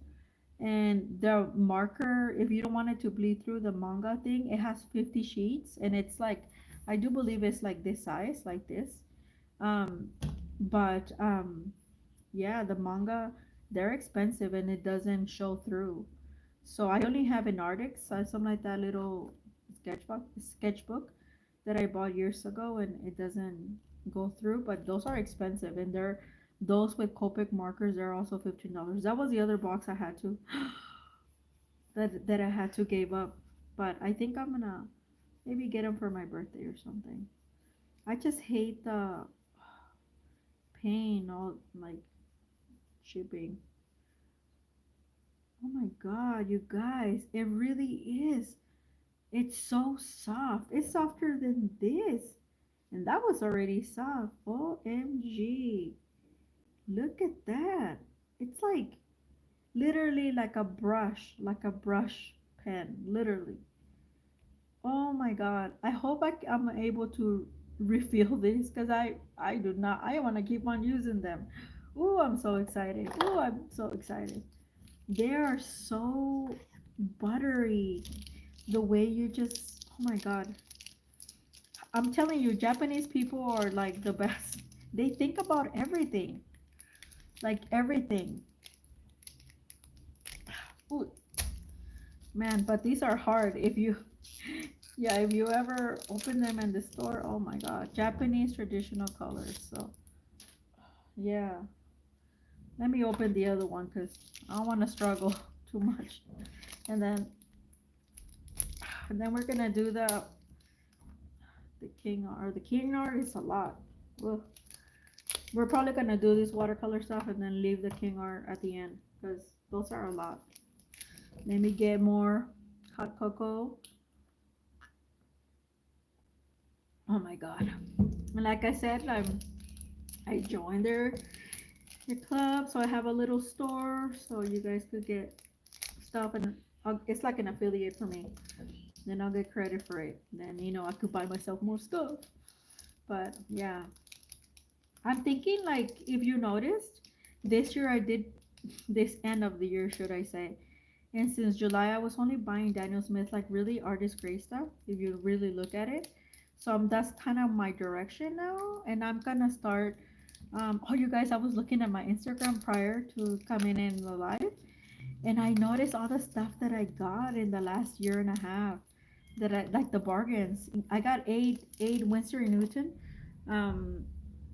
and the marker, if you don't want it to bleed through the manga thing, it has 50 sheets, and it's like, I do believe it's like this size, like this. Um, but yeah, the manga, they're expensive and it doesn't show through. So I only have an Artix, something like that little sketchbook that I bought years ago, and it doesn't go through. But those are expensive, and they're those with Copic markers. They're also $15. That was the other box I had to that I had to give up. but I think I'm gonna maybe get them for my birthday or something. I just hate the pain, all like shipping. Oh my god, you guys, it really is. It's so soft. It's softer than this. And that was already soft. OMG. Look at that. It's like literally like a brush pen, literally. Oh my god. I hope I'm able to refill this because I do not. I want to keep on using them. Oh, I'm so excited. Oh, I'm so excited. They are so buttery. The way you just, oh my god. I'm telling you, Japanese people are like the best. They think about everything, like everything. Ooh, man, but these are hard. If you, yeah, if you ever open them in the store, oh my god, Japanese traditional colors. So, yeah, let me open the other one because I don't want to struggle too much. And then, we're gonna do the king art. The king art is a lot. Well, we're probably gonna do this watercolor stuff and then leave the king art at the end because those are a lot. Let me get more hot cocoa. Oh my god. And like I said, I joined their club, so I have a little store so you guys could get stuff and it's like an affiliate for me. Then I'll get credit for it. Then I could buy myself more stuff. But yeah, I'm thinking like if you noticed, this year I did this end of the year, should I say? And since July, I was only buying Daniel Smith, like really artist grade stuff, if you really look at it. So that's kind of my direction now. And I'm gonna start. Oh, you guys, I was looking at my Instagram prior to coming in the live, and I noticed all the stuff that I got in the last year and a half. That I like the bargains. I got eight Winsor and Newton, um,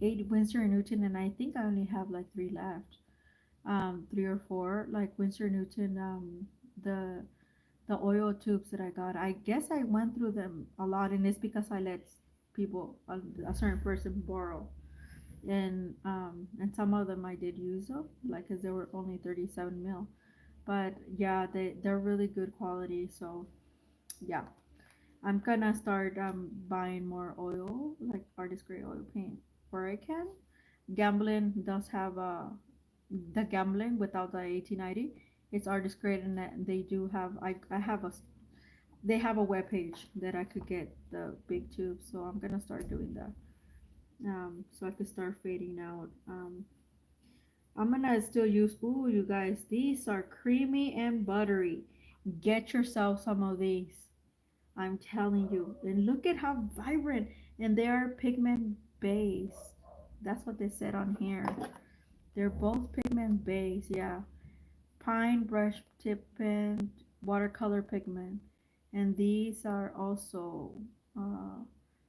eight Winsor and Newton, and I think I only have like three left, three or four, like Winsor Newton, the the oil tubes that I got. I guess I went through them a lot, and it's because I let people, a certain person, borrow, and some of them I did use them, like because they were only 37 mil. But yeah, they're really good quality. So yeah, I'm gonna start buying more oil, like artist grade oil paint where I can. Gambling does have the gambling without the 1890. It's artist grade, and they do have. I have they have a web page that I could get the big tubes, so I'm gonna start doing that. So I could start fading out. I'm gonna still use. Ooh, you guys, these are creamy and buttery. Get yourself some of these. I'm telling you. And look at how vibrant. And they are pigment based. That's what they said on here. They're both pigment based. Yeah. Pine brush tip pen, watercolor pigment. And these are also uh,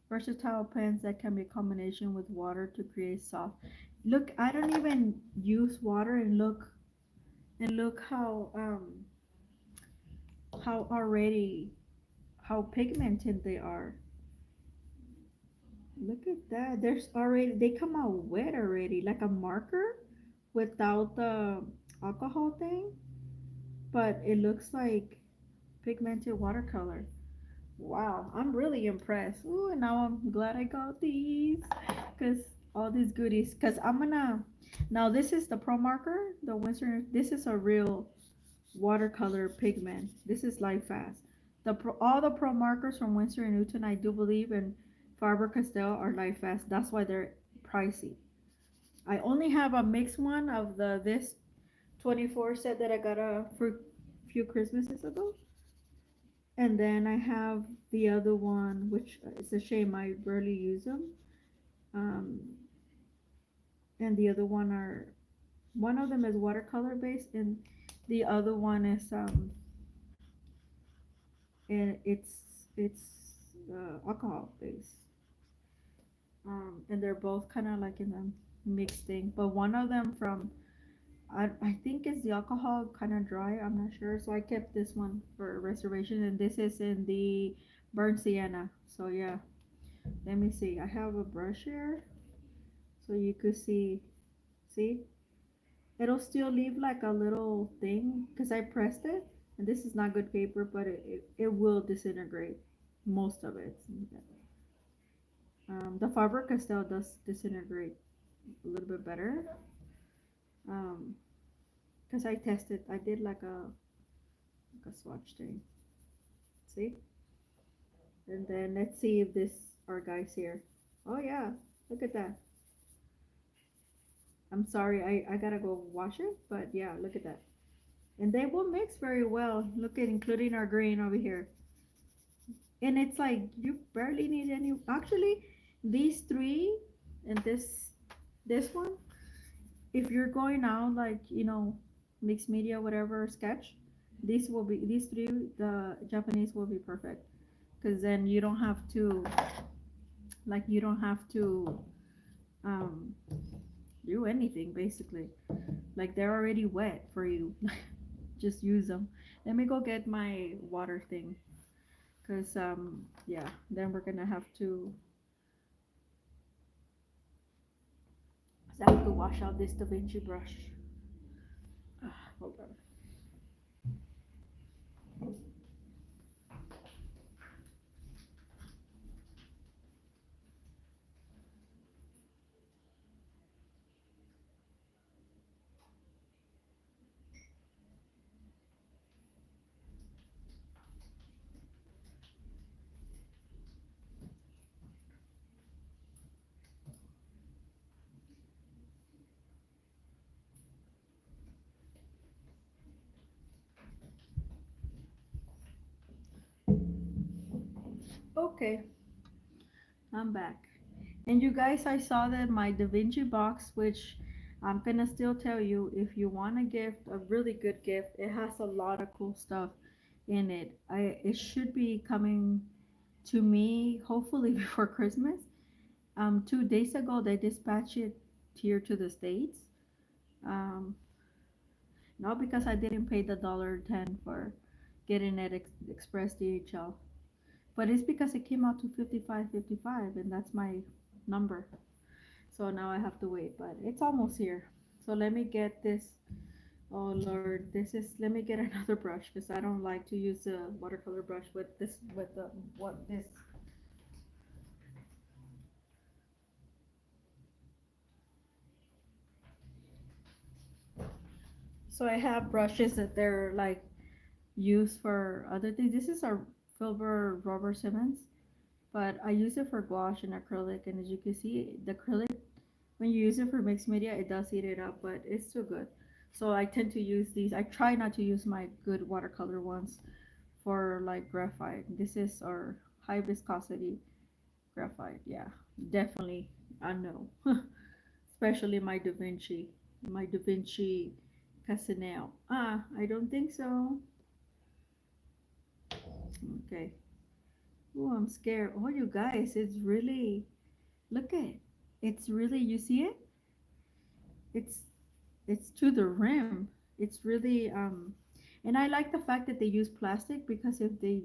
versatile pens that can be a combination with water to create soft. Look, I don't even use water, and look how already how pigmented they are. Look at that. There's already they come out wet already, like a marker without the alcohol thing, but it looks like pigmented watercolor. Wow, I'm really impressed. Ooh, and now I'm glad I got these because all these goodies. Because I'm gonna now this is the Pro Marker, the Winsor. This is a real watercolor pigment. This is Light Fast. All the Pro Markers from Winsor and Newton, I do believe, and Faber Castell are Light Fast. That's why they're pricey. I only have a mixed one of this 24 set that I got for a few Christmases ago. And then I have the other one, which it's a shame I barely use them. Um, and the other one of them is watercolor based, and the other one is and it's alcohol based. And they're both kind of like in a mixed thing. But one of them from I think it's the alcohol kind of dry. I'm not sure. So I kept this one for reservation, and this is in the burnt sienna. So yeah, let me see. I have a brush here, so you could see. See, it'll still leave like a little thing because I pressed it, and this is not good paper, but it will disintegrate most of it. The Faber-Castell does disintegrate a little bit better. Um, because I tested, I did like a swatch thing. See, and then let's see if this our guys here. Oh yeah, look at that. I'm sorry, I gotta go wash it, but yeah, look at that. And they will mix very well. Look at including our green over here. And it's like you barely need any. Actually, these three and this one, if you're going out like mixed media, whatever sketch, these three, the Japanese will be perfect because then you don't have to um do anything basically. Like they're already wet for you. Just use them. Let me go get my water thing because yeah, then we're gonna have to wash out this Da Vinci brush. Hold on. Okay, I'm back. And you guys, I saw that my Da Vinci box, which I'm gonna still tell you, if you want a gift, a really good gift, it has a lot of cool stuff in it. It should be coming to me hopefully before Christmas. 2 days ago they dispatched it here to the States. Um, not because I didn't pay the $1.10 for getting it express DHL, but it's because it came out to 55.55, and that's my number. So now I have to wait, but it's almost here. So let me get this. Oh Lord, this is. Let me get another brush because I don't like to use a watercolor brush with this. With the what this. So I have brushes that they're like used for other things. This is a Filbert Rubber Simmons, but I use it for gouache and acrylic. And as you can see, the acrylic, when you use it for mixed media, it does eat it up, but it's still good. So I tend to use these. I try not to use my good watercolor ones for like graphite. This is our high viscosity graphite. Yeah, definitely. I know. Especially my Da Vinci Casaneo. I don't think so. Okay. Oh, I'm scared. Oh, you guys, it's really, look at it. It's really, you see it? It's it's to the rim. It's really and I like the fact that they use plastic because if they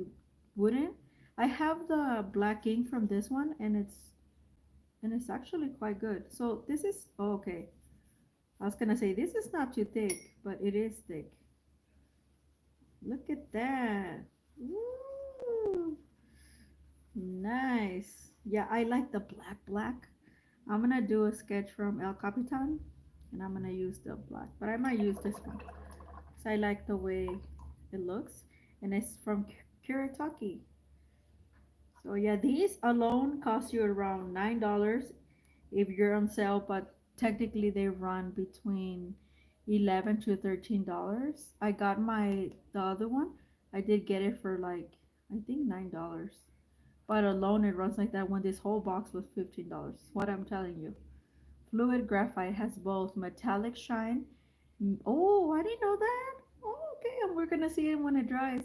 wouldn't, I have the black ink from this one and it's actually quite good. So this is oh, okay. I was gonna say this is not too thick, but it is thick. Look at that. Woo! Nice. Yeah, I like the black. I'm gonna do a sketch from El Capitan and I'm gonna use the black, but I might use this one because I like the way it looks and it's from Kuretake. So yeah, these alone cost you around $9 if you're on sale, but technically they run between 11 to $13. I got the other one. I did get it for like I think $9. But alone it runs like that when this whole box was $15. What I'm telling you. Fluid graphite has both metallic shine. Oh, I didn't know that. Oh, okay, and we're gonna see it when it dries.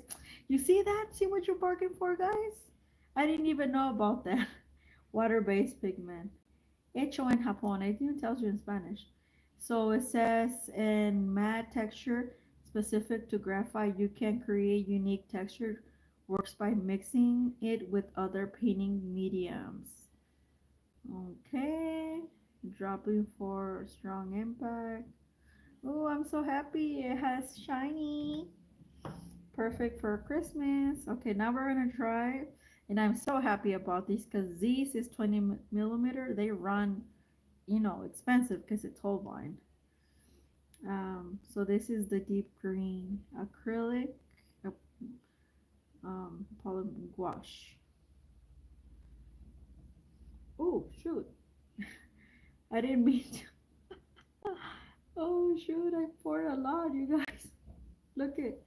You see that? See what you're barking for, guys? I didn't even know about that. Water-based pigment. Hecho en Japón. It even tells you in Spanish. So it says in matte texture specific to graphite, you can create unique texture works by mixing it with other painting mediums. Okay, dropping for strong impact. Oh, I'm so happy. It has shiny. Perfect for Christmas. Okay, now we're gonna try. And I'm so happy about these because these is 20 millimeter. They run, expensive because it's Holbein. So this is the deep green acrylic, uh, poly gouache. Oh shoot! I didn't mean to. Oh shoot! I poured a lot, you guys. Look it.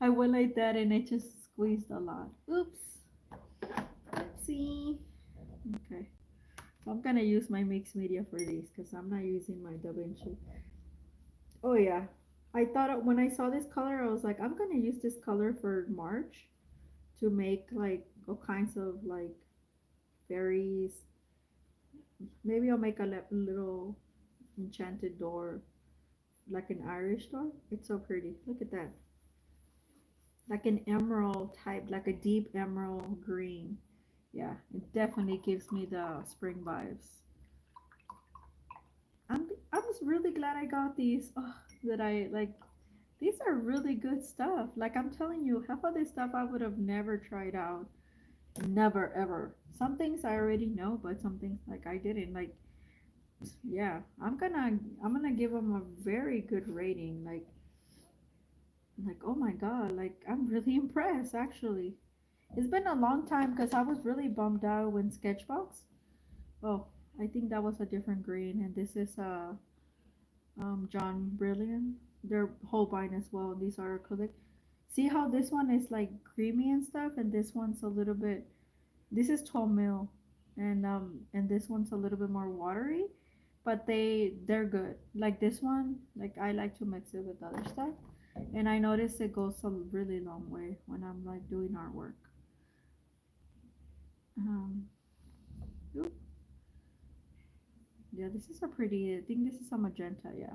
I went like that and it just squeezed a lot. Oops. Oopsie. Okay. So I'm gonna use my mixed media for these because I'm not using my Da Vinci. Oh yeah. I thought when I saw this color, I was like, I'm gonna use this color for March to make like all kinds of like fairies. Maybe I'll make a little enchanted door, like an Irish door. It's so pretty. Look at that. Like an emerald type, like a deep emerald green. Yeah, it definitely gives me the spring vibes. I was really glad I got these. Oh, that I like. These are really good stuff. Like I'm telling you, half of this stuff I would have never tried out. Never ever. Some things I already know, but some things like I didn't. Like yeah, I'm gonna give them a very good rating. Like oh my god, like I'm really impressed actually. It's been a long time because I was really bummed out when Sketchbox. Oh, I think that was a different green, and this is John Brilliant. They're Holbein as well. These are acrylic. See how this one is like creamy and stuff, and this one's a little bit. This is 12 mil, and this one's a little bit more watery, but they're good. Like this one, like I like to mix it with other stuff, and I notice it goes a really long way when I'm like doing artwork. Um, oop, yeah, this is a pretty. I think this is a magenta. Yeah,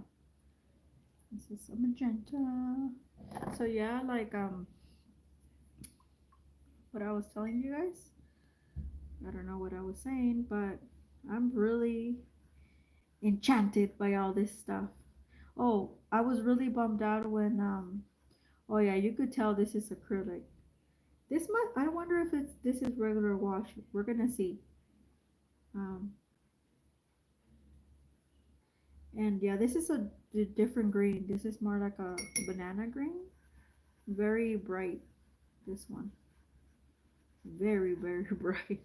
this is a magenta. So yeah, like what I was telling you guys. I don't know what I was saying, but I'm really enchanted by all this stuff. Oh, I was really bummed out when oh yeah, you could tell this is acrylic. This might I wonder if it's this is regular wash. We're gonna see. Um and yeah, this is a different green. This is more like a banana green. Very bright, this one. Very, very bright.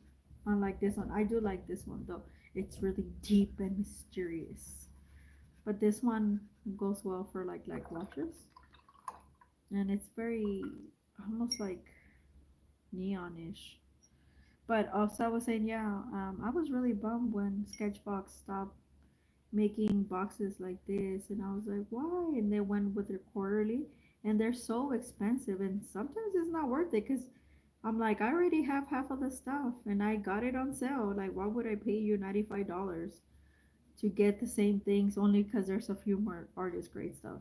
Unlike this one. I do like this one though. It's really deep and mysterious. But this one goes well for like washes. And it's very almost like neonish. But also, I was saying, yeah, I was really bummed when Sketchbox stopped making boxes like this, and I was like, why? And they went with their quarterly, and they're so expensive, and sometimes it's not worth it because I'm like, I already have half of the stuff, and I got it on sale. Like, why would I pay you $95 to get the same things only because there's a few more artist grade stuff?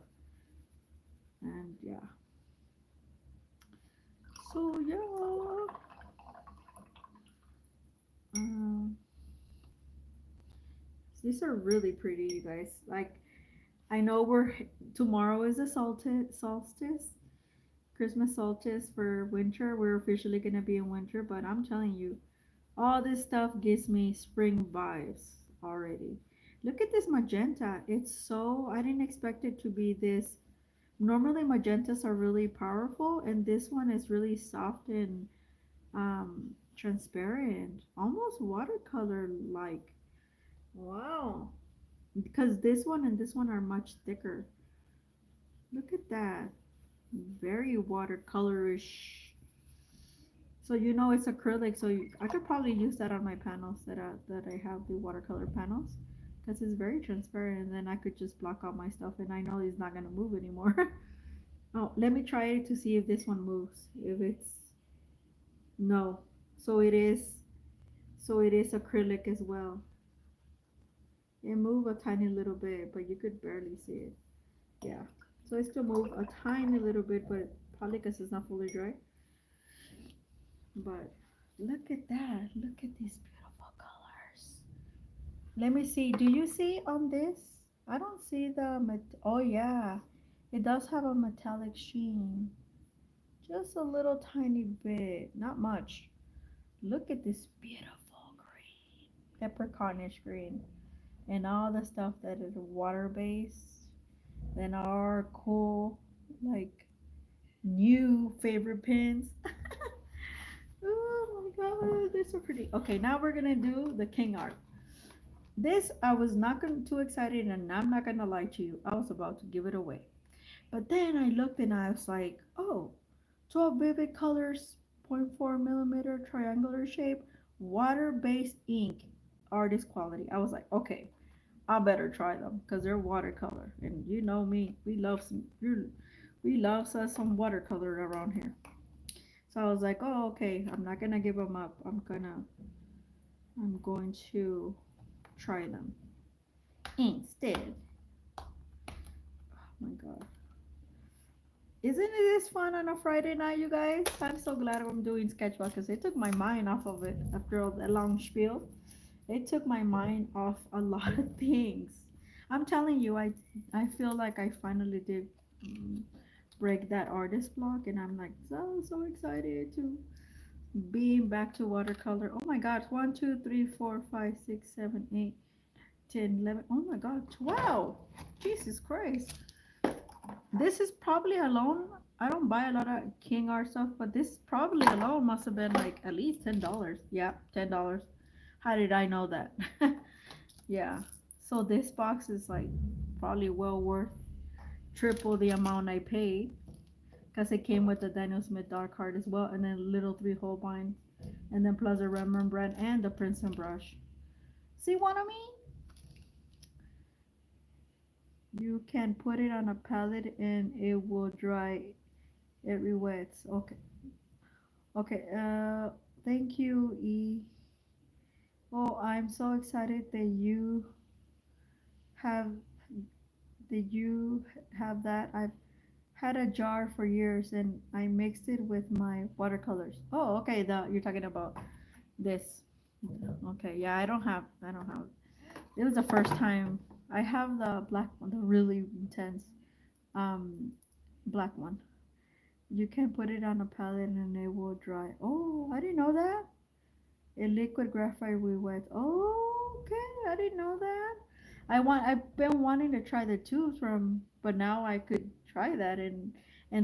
And yeah, so yeah. Um, these are really pretty, you guys. Like, I know we're tomorrow is the solstice, Christmas solstice for winter. We're officially gonna be in winter, but I'm telling you, all this stuff gives me spring vibes already. Look at this magenta. It's so I didn't expect it to be this. Normally magentas are really powerful, and this one is really soft and transparent, almost watercolor like. Wow. Because this one and this one are much thicker. Look at that. Very watercolorish. So you know it's acrylic, so I could probably use that on my panels that I have the watercolor panels because it's very transparent, and then I could just block out my stuff, and I know it's not gonna move anymore. Oh, let me try it to see if this one moves. If it's no, so it is, so it is acrylic as well. It moved a tiny little bit, but you could barely see it. Yeah. So it still moved a tiny little bit, but probably because it's not fully dry. But look at that. Look at these beautiful colors. Let me see. Do you see on this? I don't see the oh yeah. It does have a metallic sheen. Just a little tiny bit. Not much. Look at this beautiful green. Peppercornish green. And all the stuff that is water based. Then our cool like new favorite pins. Oh my god, they're so pretty. Okay, now we're gonna do the king art. This I was not gonna, too excited, and I'm not gonna lie to you. I was about to give it away, but then I looked and I was like, oh, 12 vivid colors, 0.4 millimeter triangular shape, water-based ink, artist quality. I was like, okay, I better try them because they're watercolor, and you know me, we love us some watercolor around here. So I was like, oh, okay, I'm not gonna give them up. I'm going to try them instead. Oh my god. Isn't it this fun on a Friday night, you guys? I'm so glad I'm doing Sketchbox because it took my mind off of it after all that long spiel. It took my mind off a lot of things. I'm telling you, I feel like I finally did mm, break that artist block, and I'm like so excited to be back to watercolor. Oh my god, 1, 2, 3, 4, 5, 6, 7, 8, 10, 11. Oh my god, 12. Jesus Christ. This is probably alone. I don't buy a lot of King art stuff, but this probably alone must have been like at least $10. Yeah, $10. How did I know that? Yeah. So this box is like probably well worth triple the amount I paid because it came with the Daniel Smith dark card as well, and then little 3-hole bind, and then plus a Rembrandt and the Princeton brush. See what I mean? You can put it on a palette and it will dry. It re-wets. Okay. Okay. Thank you, E. Oh, I'm so excited have that you have that. I've had a jar for years and I mixed it with my watercolors. Oh, okay. The you're talking about this. Okay. Yeah, I don't have. It was the first time. I have the black one, the really intense um black one. You can put it on a palette and it will dry. Oh, I didn't know that. A liquid graphite we wet. Oh, okay, I didn't know that. I've been wanting to try the tubes from, but now I could try that, and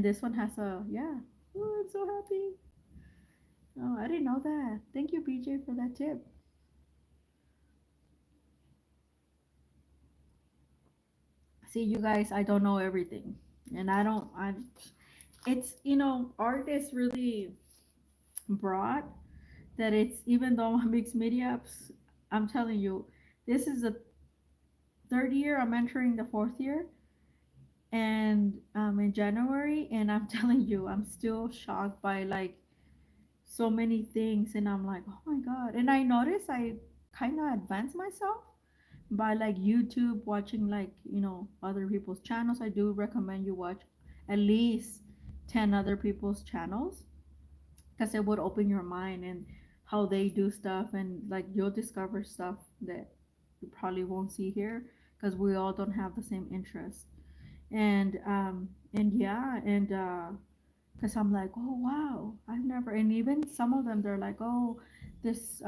this one has a yeah. Oh, I'm so happy. Oh, I didn't know that. Thank you, BJ, for that tip. See, you guys, I don't know everything, and I don't. It's art is really broad. That it's even though I'm mixed media, I'm telling you, this is the third year. I'm entering the fourth year, and in January, and I'm telling you, I'm still shocked by like so many things, and I'm like, oh my god! And I notice I kind of advance myself by like YouTube watching like other people's channels. I do recommend you watch at least 10 other people's channels because it would open your mind and how they do stuff, and like you'll discover stuff that you probably won't see here because we all don't have the same interest. And yeah, and because I'm like, oh wow, I've never. And even some of them, they're like, oh, this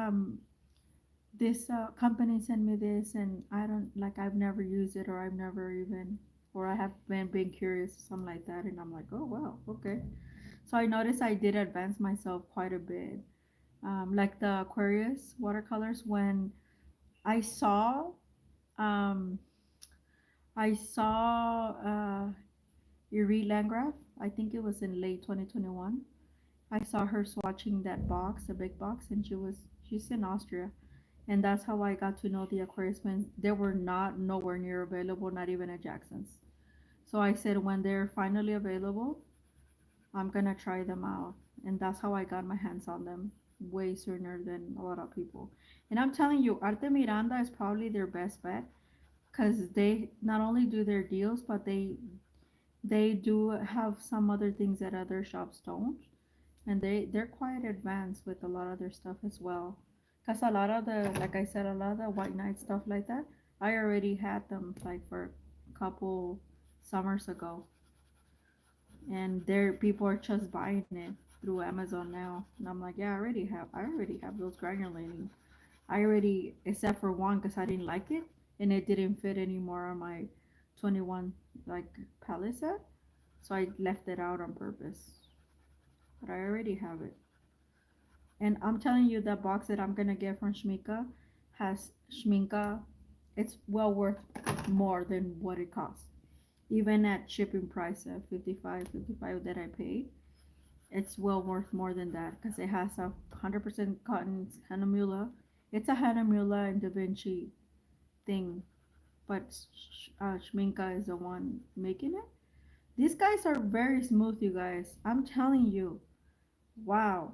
company sent me this, and I don't like, I've never used it, or I've never even, or I have been being curious, something like that. And I'm like, oh wow, okay. So I noticed I did advance myself quite a bit. Like the Aquarius watercolors, when I saw um, Yuri Landgraf. I think it was in late 2021. I saw her swatching that box, a big box, and she's in Austria, and that's how I got to know the Aquarius pens. They were not nowhere near available, not even at Jackson's. So I said when they're finally available, I'm gonna try them out, and that's how I got my hands on them. way sooner than a lot of people. And I'm telling you, ArteMiranda is probably their best bet because they not only do their deals, but they do have some other things that other shops don't, and they're quite advanced with a lot of their stuff as well. Cause a lot of the, like I said, a lot of the white knight stuff like that, I already had them like for a couple summers ago, and there people are just buying it through Amazon now, and I'm like, yeah, I already have those granulating. I already, except for one, cause I didn't like it, and it didn't fit anymore on my 21 like palette set, so I left it out on purpose. But I already have it. And I'm telling you, that box that I'm gonna get from Schminka has Schminka. It's well worth more than what it costs. Even at shipping price at 55 that I paid, it's well worth more than that because it has a 100% cotton Hanamula. It's a Hanamula and Da Vinci thing, but Schminka is the one making it. These guys are very smooth, you guys. I'm telling you. Wow.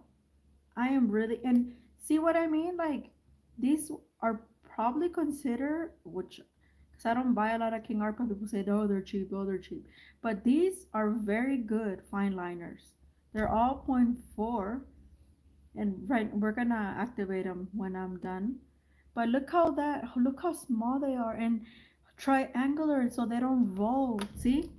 I am really, and see what I mean? Like these are probably considered, which because I don't buy a lot of King Art, but people say, oh, they're cheap, oh, they're cheap. But these are very good fine liners. They're all point 0.4, and right, we're gonna activate them when I'm done. But look how small they are, and triangular, so they don't roll. See?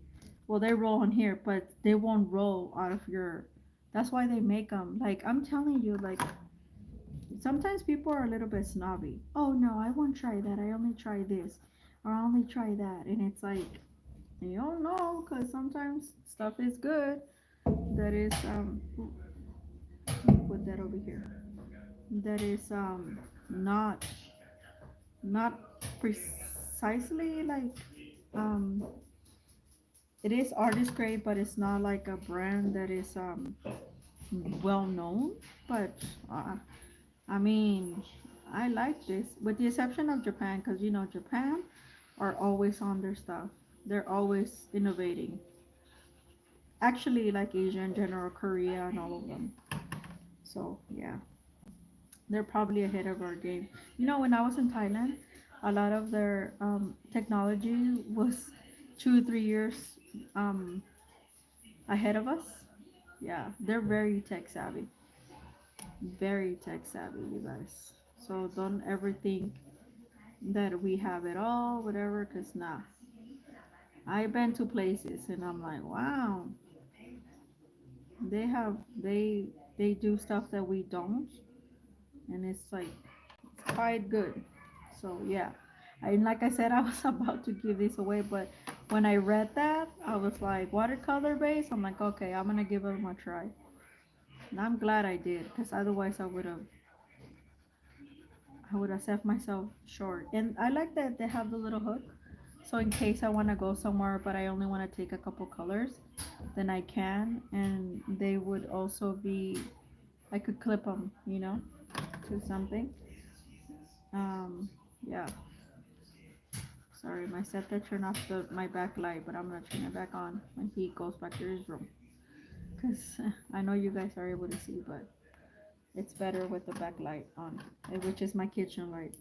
Well, they roll on here, but they won't roll out of your. That's why they make them. Like I'm telling you, like sometimes people are a little bit snobby. Oh no, I won't try that. I only try this, or I only try that, and it's like you don't know, cause sometimes stuff is good. That is put that over here. That is not not precisely like um it is artist grade, but it's not like a brand that is well known. But uh, I mean, I like this, with the exception of Japan, because you know Japan are always on their stuff. They're always innovating. Actually, like Asia in general, Korea, and all of them. So yeah, they're probably ahead of our game. You know, when I was in Thailand, a lot of their technology was 2 3 years um, ahead of us. Yeah, they're very tech savvy, you guys. So don't ever think that we have it all, whatever, cause nah. I've been to places and I'm like, wow, they have they do stuff that we don't, and it's like it's quite good. So yeah, and like I said, I was about to give this away, but when I read that, I was like watercolor base. I'm like, okay, I'm gonna give them a try, and I'm glad I did, cause otherwise I would have set myself short. And I like that they have the little hook. So in case I want to go somewhere, but I only want to take a couple colors, then I can. And they would also be, I could clip them, to something. Um, yeah. Sorry, my set that turned off my backlight, but I'm gonna turn it back on when he goes back to his room. Cause I know you guys are able to see, but it's better with the backlight on, which is my kitchen light.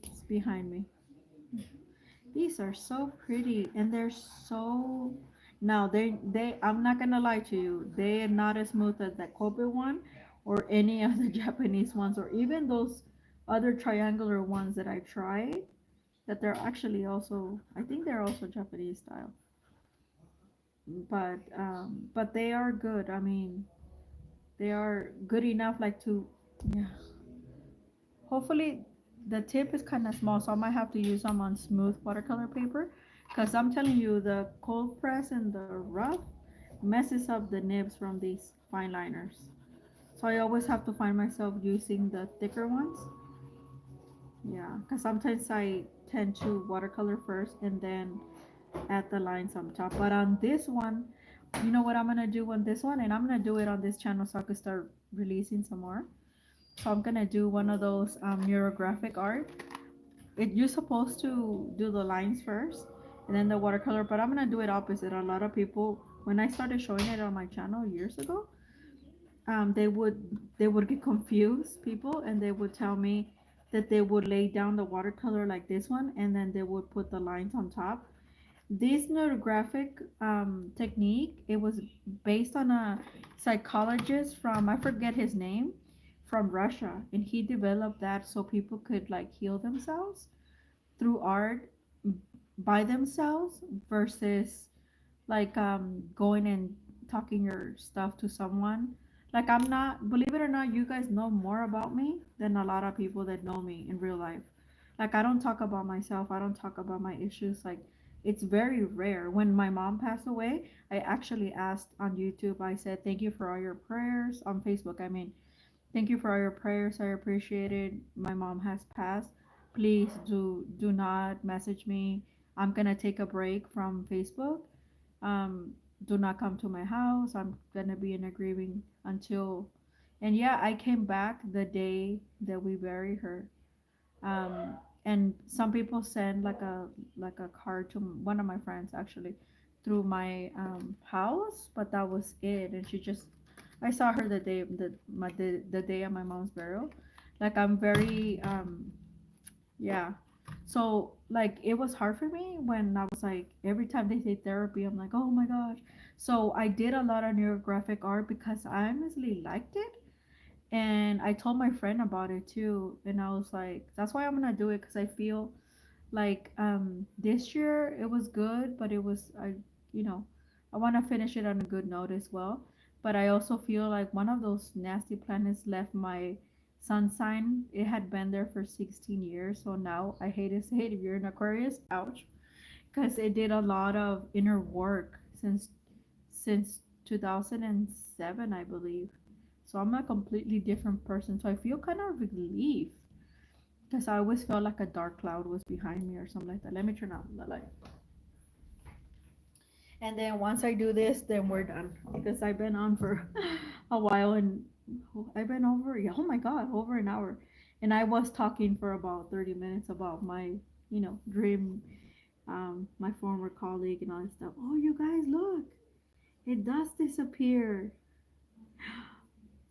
It's behind me. These are so pretty, and they're so. Now I'm not gonna lie to you. They are not as smooth as that Kobe one, or any of the Japanese ones, or even those other triangular ones that I tried. That they're actually also, I think they're also Japanese style, but they are good. I mean, they are good enough, like to, yeah. Hopefully, the tip is kind of small, so I might have to use them on smooth watercolor paper. Because I'm telling you, the cold press and the rough messes up the nibs from these fine liners. So I always have to find myself using the thicker ones. Yeah, because sometimes I tend to watercolor first and then add the lines on top. But on this one, you know what I'm gonna do on this one, and I'm gonna do it on this channel so I can start releasing some more. So I'm gonna do one of those neurographic art. You're supposed to do the lines first and then the watercolor, but I'm gonna do it opposite. A lot of people, when I started showing it on my channel years ago, they would get confused, people, and they would tell me that they would lay down the watercolor like this one, and then they would put the lines on top. This neurographic technique, it was based on a psychologist from, I forget his name, from Russia, and he developed that so people could like heal themselves through art by themselves versus like going and talking your stuff to someone. Like, I'm not, believe it or not, you guys know more about me than a lot of people that know me in real life. Like, I don't talk about myself, I don't talk about my issues. Like, it's very rare. When my mom passed away, I actually asked on YouTube, I said thank you for all your prayers, on Facebook, I mean, thank you for all your prayers. I appreciate it. My mom has passed. Please do not message me. I'm gonna take a break from Facebook. Um, do not come to my house. I'm gonna be in a grieving until, and yeah, I came back the day that we buried her. And some people send like a card to one of my friends actually through my house, but that was it. And she just, I saw her the day of my mom's burial. Like, I'm very yeah. So like it was hard for me when I was like, every time they say therapy, I'm like, oh my gosh. So I did a lot of neurographic art because I honestly liked it, and I told my friend about it too, and I was like, that's why I'm gonna do it, because I feel like this year it was good, but it was, I, you know, I want to finish it on a good note as well. But I also feel like one of those nasty planets left my sun sign. It had been there for 16 years, so now I hate to say it, if you're an Aquarius, ouch, because it did a lot of inner work since 2007, I believe. So I'm a completely different person. So I feel kind of relief, because I always felt like a dark cloud was behind me or something like that. Let me turn on the light. And then once I do this, then we're done. Because I've been on for a while, and I've been over, yeah, oh my God, over an hour. And I was talking for about 30 minutes about my, dream, my former colleague and all that stuff. Oh, you guys, look, it does disappear.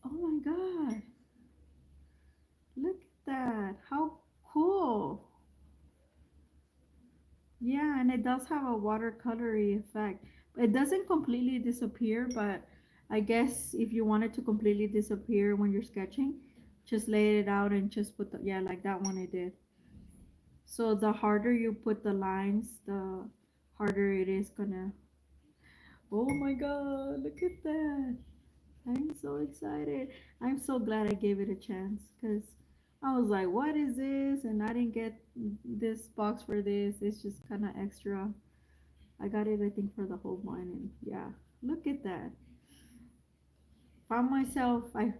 Oh my God, look at that. How cool. Yeah, and it does have a watercolory effect. It doesn't completely disappear, but I guess if you want it to completely disappear when you're sketching, just lay it out and just put the, yeah, like that one it did. So the harder you put the lines, the harder it is gonna. Oh my God, look at that. I'm so excited. I'm so glad I gave it a chance, because I was like, what is this? And I didn't get this box for this. It's just kind of extra. I got it, I think, for the whole one, and yeah, look at that. Found myself. I,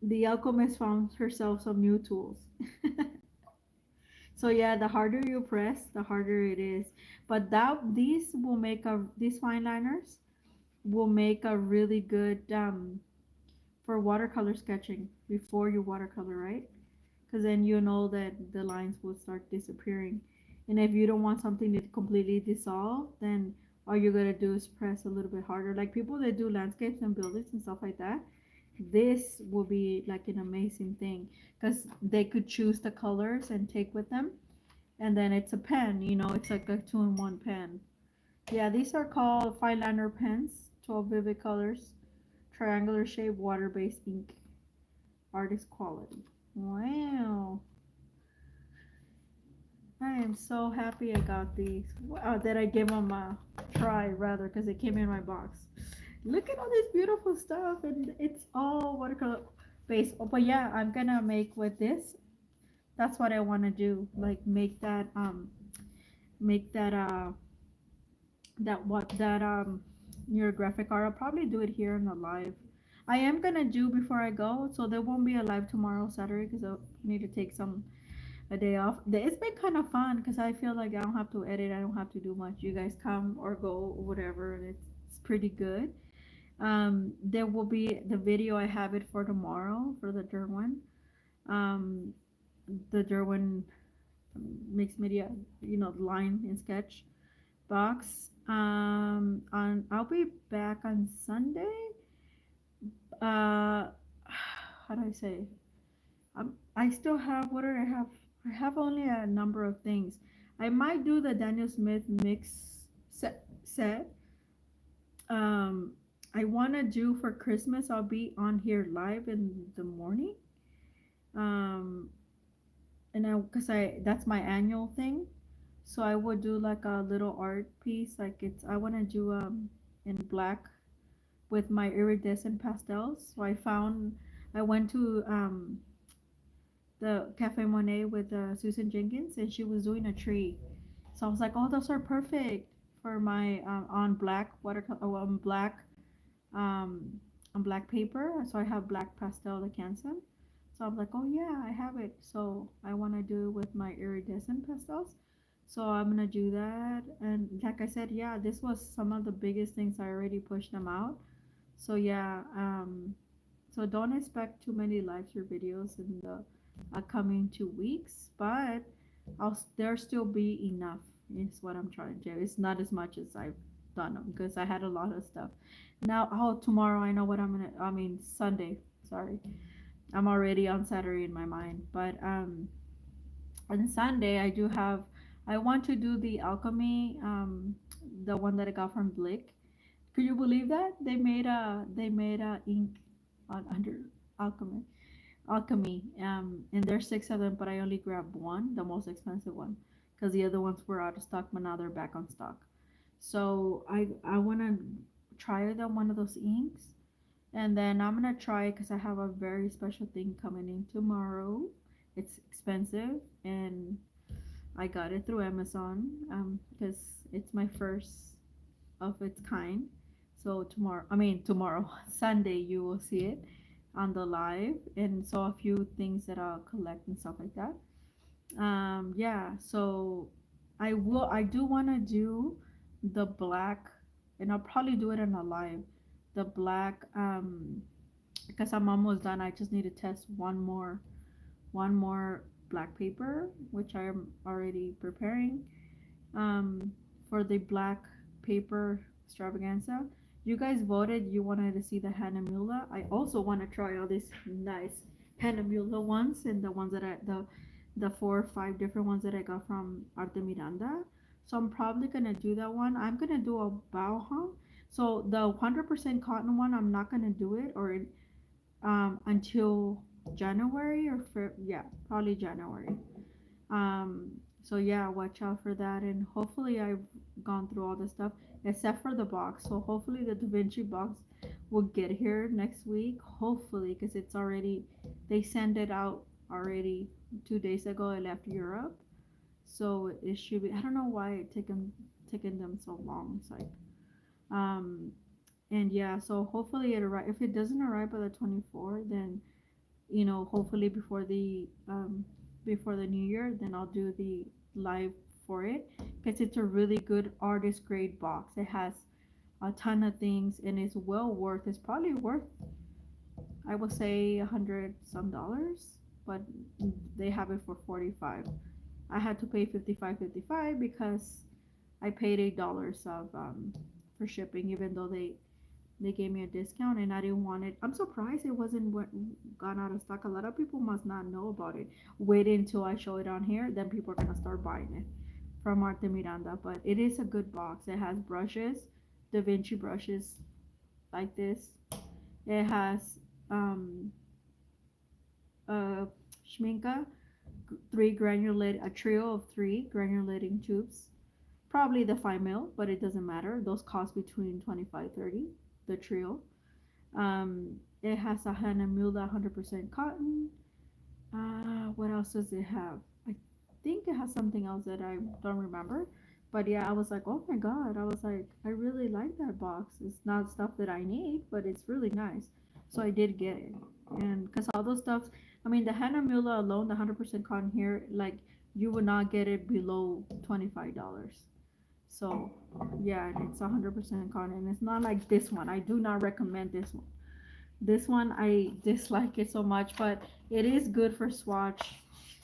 the alchemist found herself some new tools. So yeah, the harder you press, the harder it is. But these fine liners will make a really good for watercolor sketching before you watercolor, right? Because then you know that the lines will start disappearing. And if you don't want something to completely dissolve, then all you're gonna do is press a little bit harder. Like people that do landscapes and buildings and stuff like that, this will be like an amazing thing, because they could choose the colors and take with them, and then it's a pen. It's like a two-in-one pen. Yeah, these are called fine liner pens. 12 vivid colors, triangular shape, water-based ink, artist quality. Wow. I am so happy I got these. Wow, that I gave them a try, rather, because it came in my box. Look at all this beautiful stuff, and it's all watercolor based. Oh, but yeah, I'm gonna make with this. That's what I want to do. Like make that your graphic art. I'll probably do it here in the live. I am gonna do before I go, so there won't be a live tomorrow, Saturday, because I need to take a day off. It's been kind of fun because I feel like I don't have to edit. I don't have to do much. You guys come or go, or whatever, and it's pretty good. There will be the video. I have it for tomorrow for the Derwin. The Derwin mixed media, line and sketch box. On I'll be back on Sunday, uh how do I say, I still have, what do I have? I have only a number of things. I might do the Daniel Smith mix set. Um, I want to do for Christmas. I'll be on here live in the morning. Um, and I, cause I that's my annual thing. So I would do like a little art piece. Like it's, I want to do in black with my iridescent pastels. So I went to the Cafe Monet with Susan Jenkins, and she was doing a tree. So I was like, oh, those are perfect for my on black watercolor, um, on black paper. So I have black pastel de Canson. So I'm like, oh yeah, I have it. So I want to do with my iridescent pastels. So I'm gonna do that. And like I said, yeah, this was some of the biggest things. I already pushed them out. So yeah, so don't expect too many lives or videos in the upcoming 2 weeks, but there still be enough. Is what I'm trying to do. It's not as much as I've done them because I had a lot of stuff. Now, oh, tomorrow I know what I'm gonna. I mean Sunday. Sorry, I'm already on Saturday in my mind. But on Sunday I do have. I want to do the alchemy. The one that I got from Blick. Could you believe that they made a ink on under alchemy alchemy and there's six of them, but I only grabbed one, the most expensive one, because the other ones were out of stock, but now they're back on stock. So I want to try them, one of those inks, and then I'm gonna try because I have a very special thing coming in tomorrow. It's expensive, and I got it through Amazon because it's my first of its kind. So tomorrow, Sunday, you will see it on the live, and so a few things that I'll collect and stuff like that. Yeah, so I do want to do the black, and I'll probably do it in a live. The black, because I'm almost done. I just need to test one more black paper, which I am already preparing um, for the black paper extravaganza. You guys voted you wanted to see the Hanamula. I also want to try all these nice Hanamula ones and the ones that the 4 or 5 different ones that I got from ArteMiranda. So I'm probably gonna do that one. I'm gonna do a Bauhaus. So the 100% cotton one, I'm not gonna do it or until January or yeah, probably January. So yeah, watch out for that, and hopefully I've gone through all the stuff except for the box. So hopefully the Da Vinci box will get here next week. Hopefully, because it's already they sent it out already 2 days ago. I left Europe, so it should be. I don't know why it taken them so long. It's like um and yeah, so hopefully it arrive. If it doesn't arrive by the 24th, then hopefully before the new year, then I'll do the live for it because it's a really good artist grade box. It has a ton of things and it's well worth. It's probably worth, I would say, 100 some dollars, but they have it for 45. I had to pay 55.55 because I paid $8 of for shipping, even though they gave me a discount and I didn't want it. I'm surprised it wasn't gone out of stock. A lot of people must not know about it. Wait until I show it on here, then people are gonna start buying it from ArteMiranda. But it is a good box. It has brushes, Da Vinci brushes like this. It has uh schminka, a trio of 3 granulating tubes. Probably the 5 mil, but it doesn't matter. Those cost between 25-30. The trio. It has a Hannah Mula 100% cotton. What else does it have? I think it has something else that I don't remember. But yeah, I was like, oh my god. I was like, I really like that box. It's not stuff that I need, but it's really nice. So I did get it. And because all those stuff, I mean, the Hannah Mula alone, the 100% cotton here, like, you would not get it below $25. So yeah, and it's 100% cotton. And it's not like this one. I do not recommend this one. This one I dislike it so much, but it is good for swatch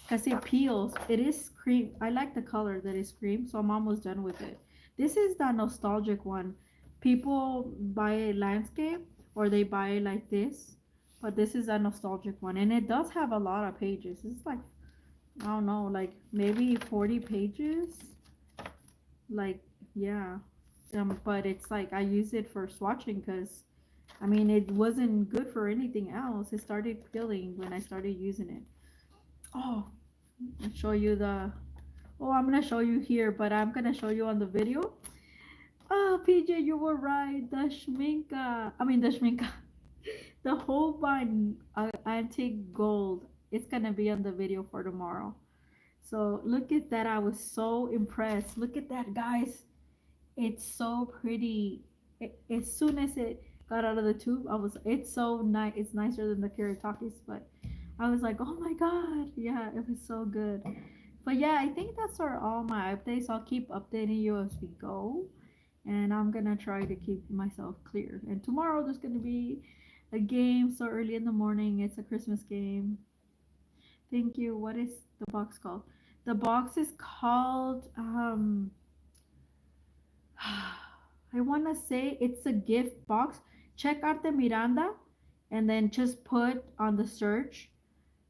because it peels. It is cream. I like the color that is cream, so I'm almost done with it. This is the nostalgic one. People buy a landscape or they buy it like this. But this is a nostalgic one, and it does have a lot of pages. It's like, I don't know, like maybe 40 pages. Like, yeah. But it's like I use it for swatching because I mean it wasn't good for anything else. It started peeling when I started using it. Oh, I'll show you the. Oh, I'm gonna show you here, but I'm gonna show you on the video. Oh, PJ, you were right. The schminka. I mean the schminka. The whole bun antique gold. It's gonna be on the video for tomorrow. So look at that. I was so impressed. Look at that, guys. It's so pretty. As soon as it got out of the tube, it's so nice. It's nicer than the Kiritakis, but I was like, oh my god. Yeah, it was so good. But yeah, I think that's all my updates. I'll keep updating you as we go. And I'm gonna try to keep myself clear. And tomorrow there's gonna be a game so early in the morning. It's a Christmas game. Thank you. What is the box called? The box is called I wanna say it's a gift box. Check out the Miranda and then just put on the search,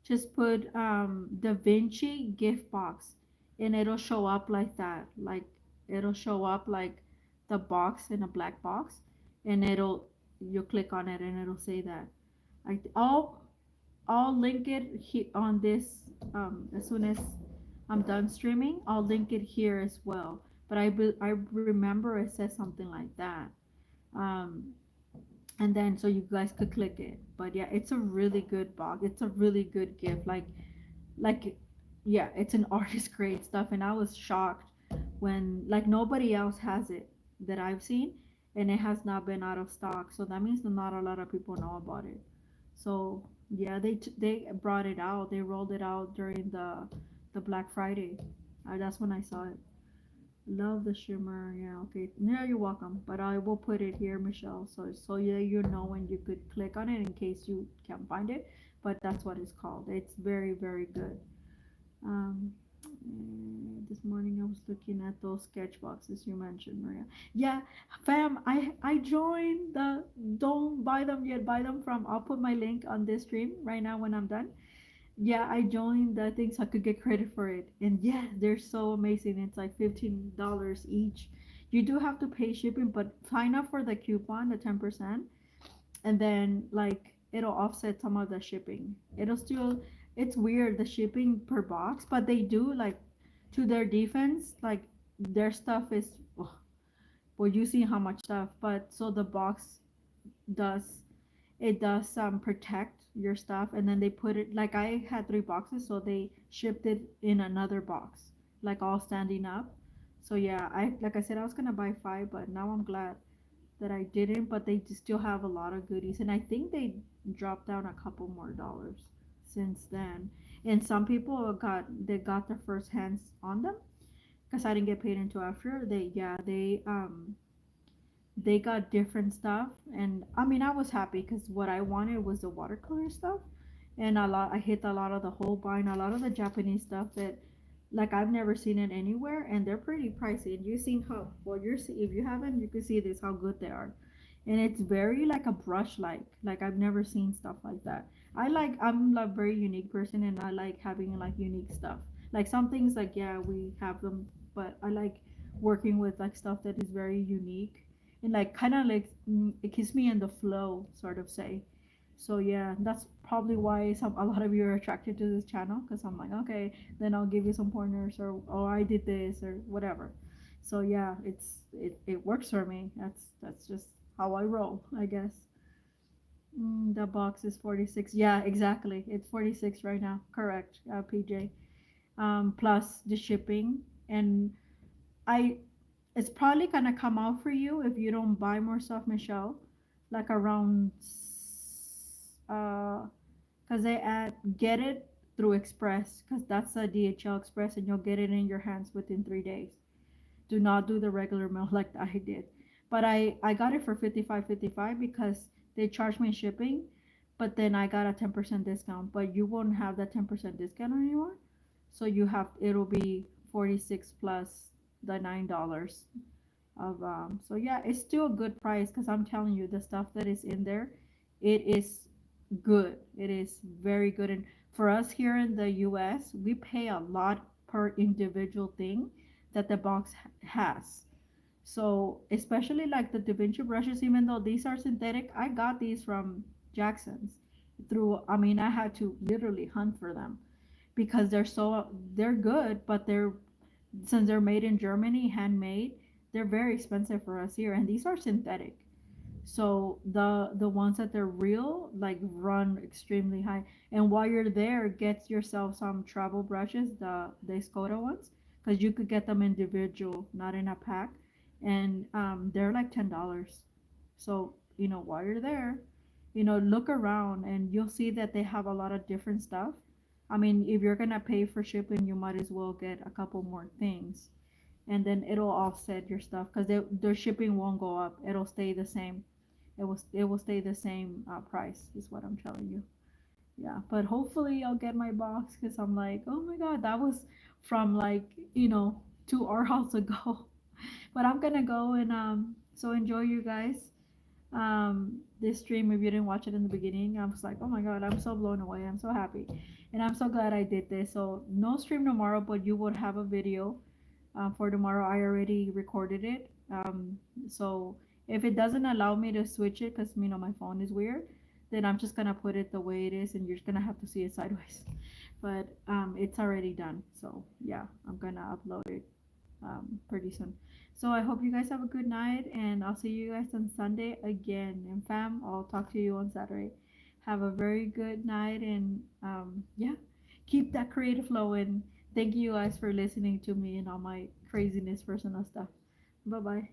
just put the Vinci gift box and it'll show up like that. Like it'll show up like the box in a black box and you'll click on it and it'll say that. I'll link it on this as soon as I'm done streaming. I'll link it here as well. But I remember it says something like that. Um, and then so you guys could click it. But yeah, it's a really good box. It's a really good gift. Like yeah, it's an artist grade stuff, and I was shocked when like nobody else has it that I've seen, and it has not been out of stock. So that means that not a lot of people know about it. So yeah, they brought it out. They rolled it out during the Black Friday. That's when I saw it. Love the shimmer. Yeah, okay. Yeah, you're welcome. But I will put it here, Michelle. So yeah, you know when you could click on it in case you can't find it. But that's what it's called. It's very very good. Um, this morning I was looking at those sketch boxes you mentioned, Maria. Yeah, fam, I joined the. Don't buy them yet. Buy them from. I'll put my link on this stream right now when I'm done. Yeah, I joined the thing so I could get credit for it. And yeah, they're so amazing. It's like $15 each. You do have to pay shipping, but sign up for the coupon, the 10%, and then like it'll offset some of the shipping. It'll still it's weird the shipping per box, but they do like to their defense, like their stuff is well you see how much stuff, but so the box does does protect your stuff and then they put it like I had three boxes so they shipped it in another box like all standing up. So yeah, I like I said I was gonna buy five, but now I'm glad that I didn't, but they still have a lot of goodies and I think they dropped down a couple more dollars since then. And some people got their first hands on them because I didn't get paid until after they got different stuff. And I mean I was happy because what I wanted was the watercolor stuff, and I hit a lot of the Holbein, a lot of the Japanese stuff that like I've never seen it anywhere, and they're pretty pricey. And you've seen how well if you haven't, you can see this how good they are. And it's very like a brush like I've never seen stuff like that. I'm a very unique person and I like having like unique stuff. Like some things like yeah we have them, but I like working with like stuff that is very unique and like kind of like it keeps me in the flow sort of say. So yeah, that's probably why a lot of you are attracted to this channel because I'm like okay, then I'll give you some pointers or I did this or whatever. So yeah, it works for me. That's just how I roll, I guess. The box is 46. Yeah, exactly. It's 46 right now. Correct, PJ. Plus the shipping, and I it's probably gonna come out for you if you don't buy more stuff, Michelle. Like around because they add get it through Express because that's a DHL Express and you'll get it in your hands within 3 days. Do not do the regular mail like I did. But I got it for 55.55 because they charged me shipping, but then I got a 10% discount. But you won't have that 10% discount anymore. So it'll be 46 plus the $9 of so yeah, it's still a good price because I'm telling you the stuff that is in there, it is good. It is very good. And for us here in the US, we pay a lot per individual thing that the box has. So especially like the Da Vinci brushes, even though these are synthetic, I got these from Jackson's through, I mean, I had to literally hunt for them because they're good, but they're, since they're made in Germany, handmade, they're very expensive for us here, and these are synthetic. So the ones that they're real like run extremely high. And while you're there, get yourself some travel brushes, the Skoda ones, because you could get them individual, not in a pack, and they're like $10. So while you're there, look around and you'll see that they have a lot of different stuff. I mean, if you're gonna pay for shipping, you might as well get a couple more things, and then it'll offset your stuff because their shipping won't go up. It'll stay the same. It will stay the same price is what I'm telling you. Yeah, but hopefully I'll get my box because I'm like, oh my god, that was from like 2 hours ago. But I'm gonna go and so enjoy you guys this stream. If you didn't watch it in the beginning, I was like, oh my god, I'm so blown away. I'm so happy, and I'm so glad I did this. So no stream tomorrow, but you would have a video for tomorrow. I already recorded it. So if it doesn't allow me to switch it because my phone is weird, then I'm just gonna put it the way it is, and you're just gonna have to see it sideways. But it's already done. So yeah, I'm gonna upload it pretty soon. So I hope you guys have a good night, and I'll see you guys on Sunday again. And fam, I'll talk to you on Saturday. Have a very good night, and yeah, keep that creative flow. And thank you guys for listening to me and all my craziness, personal stuff. Bye bye.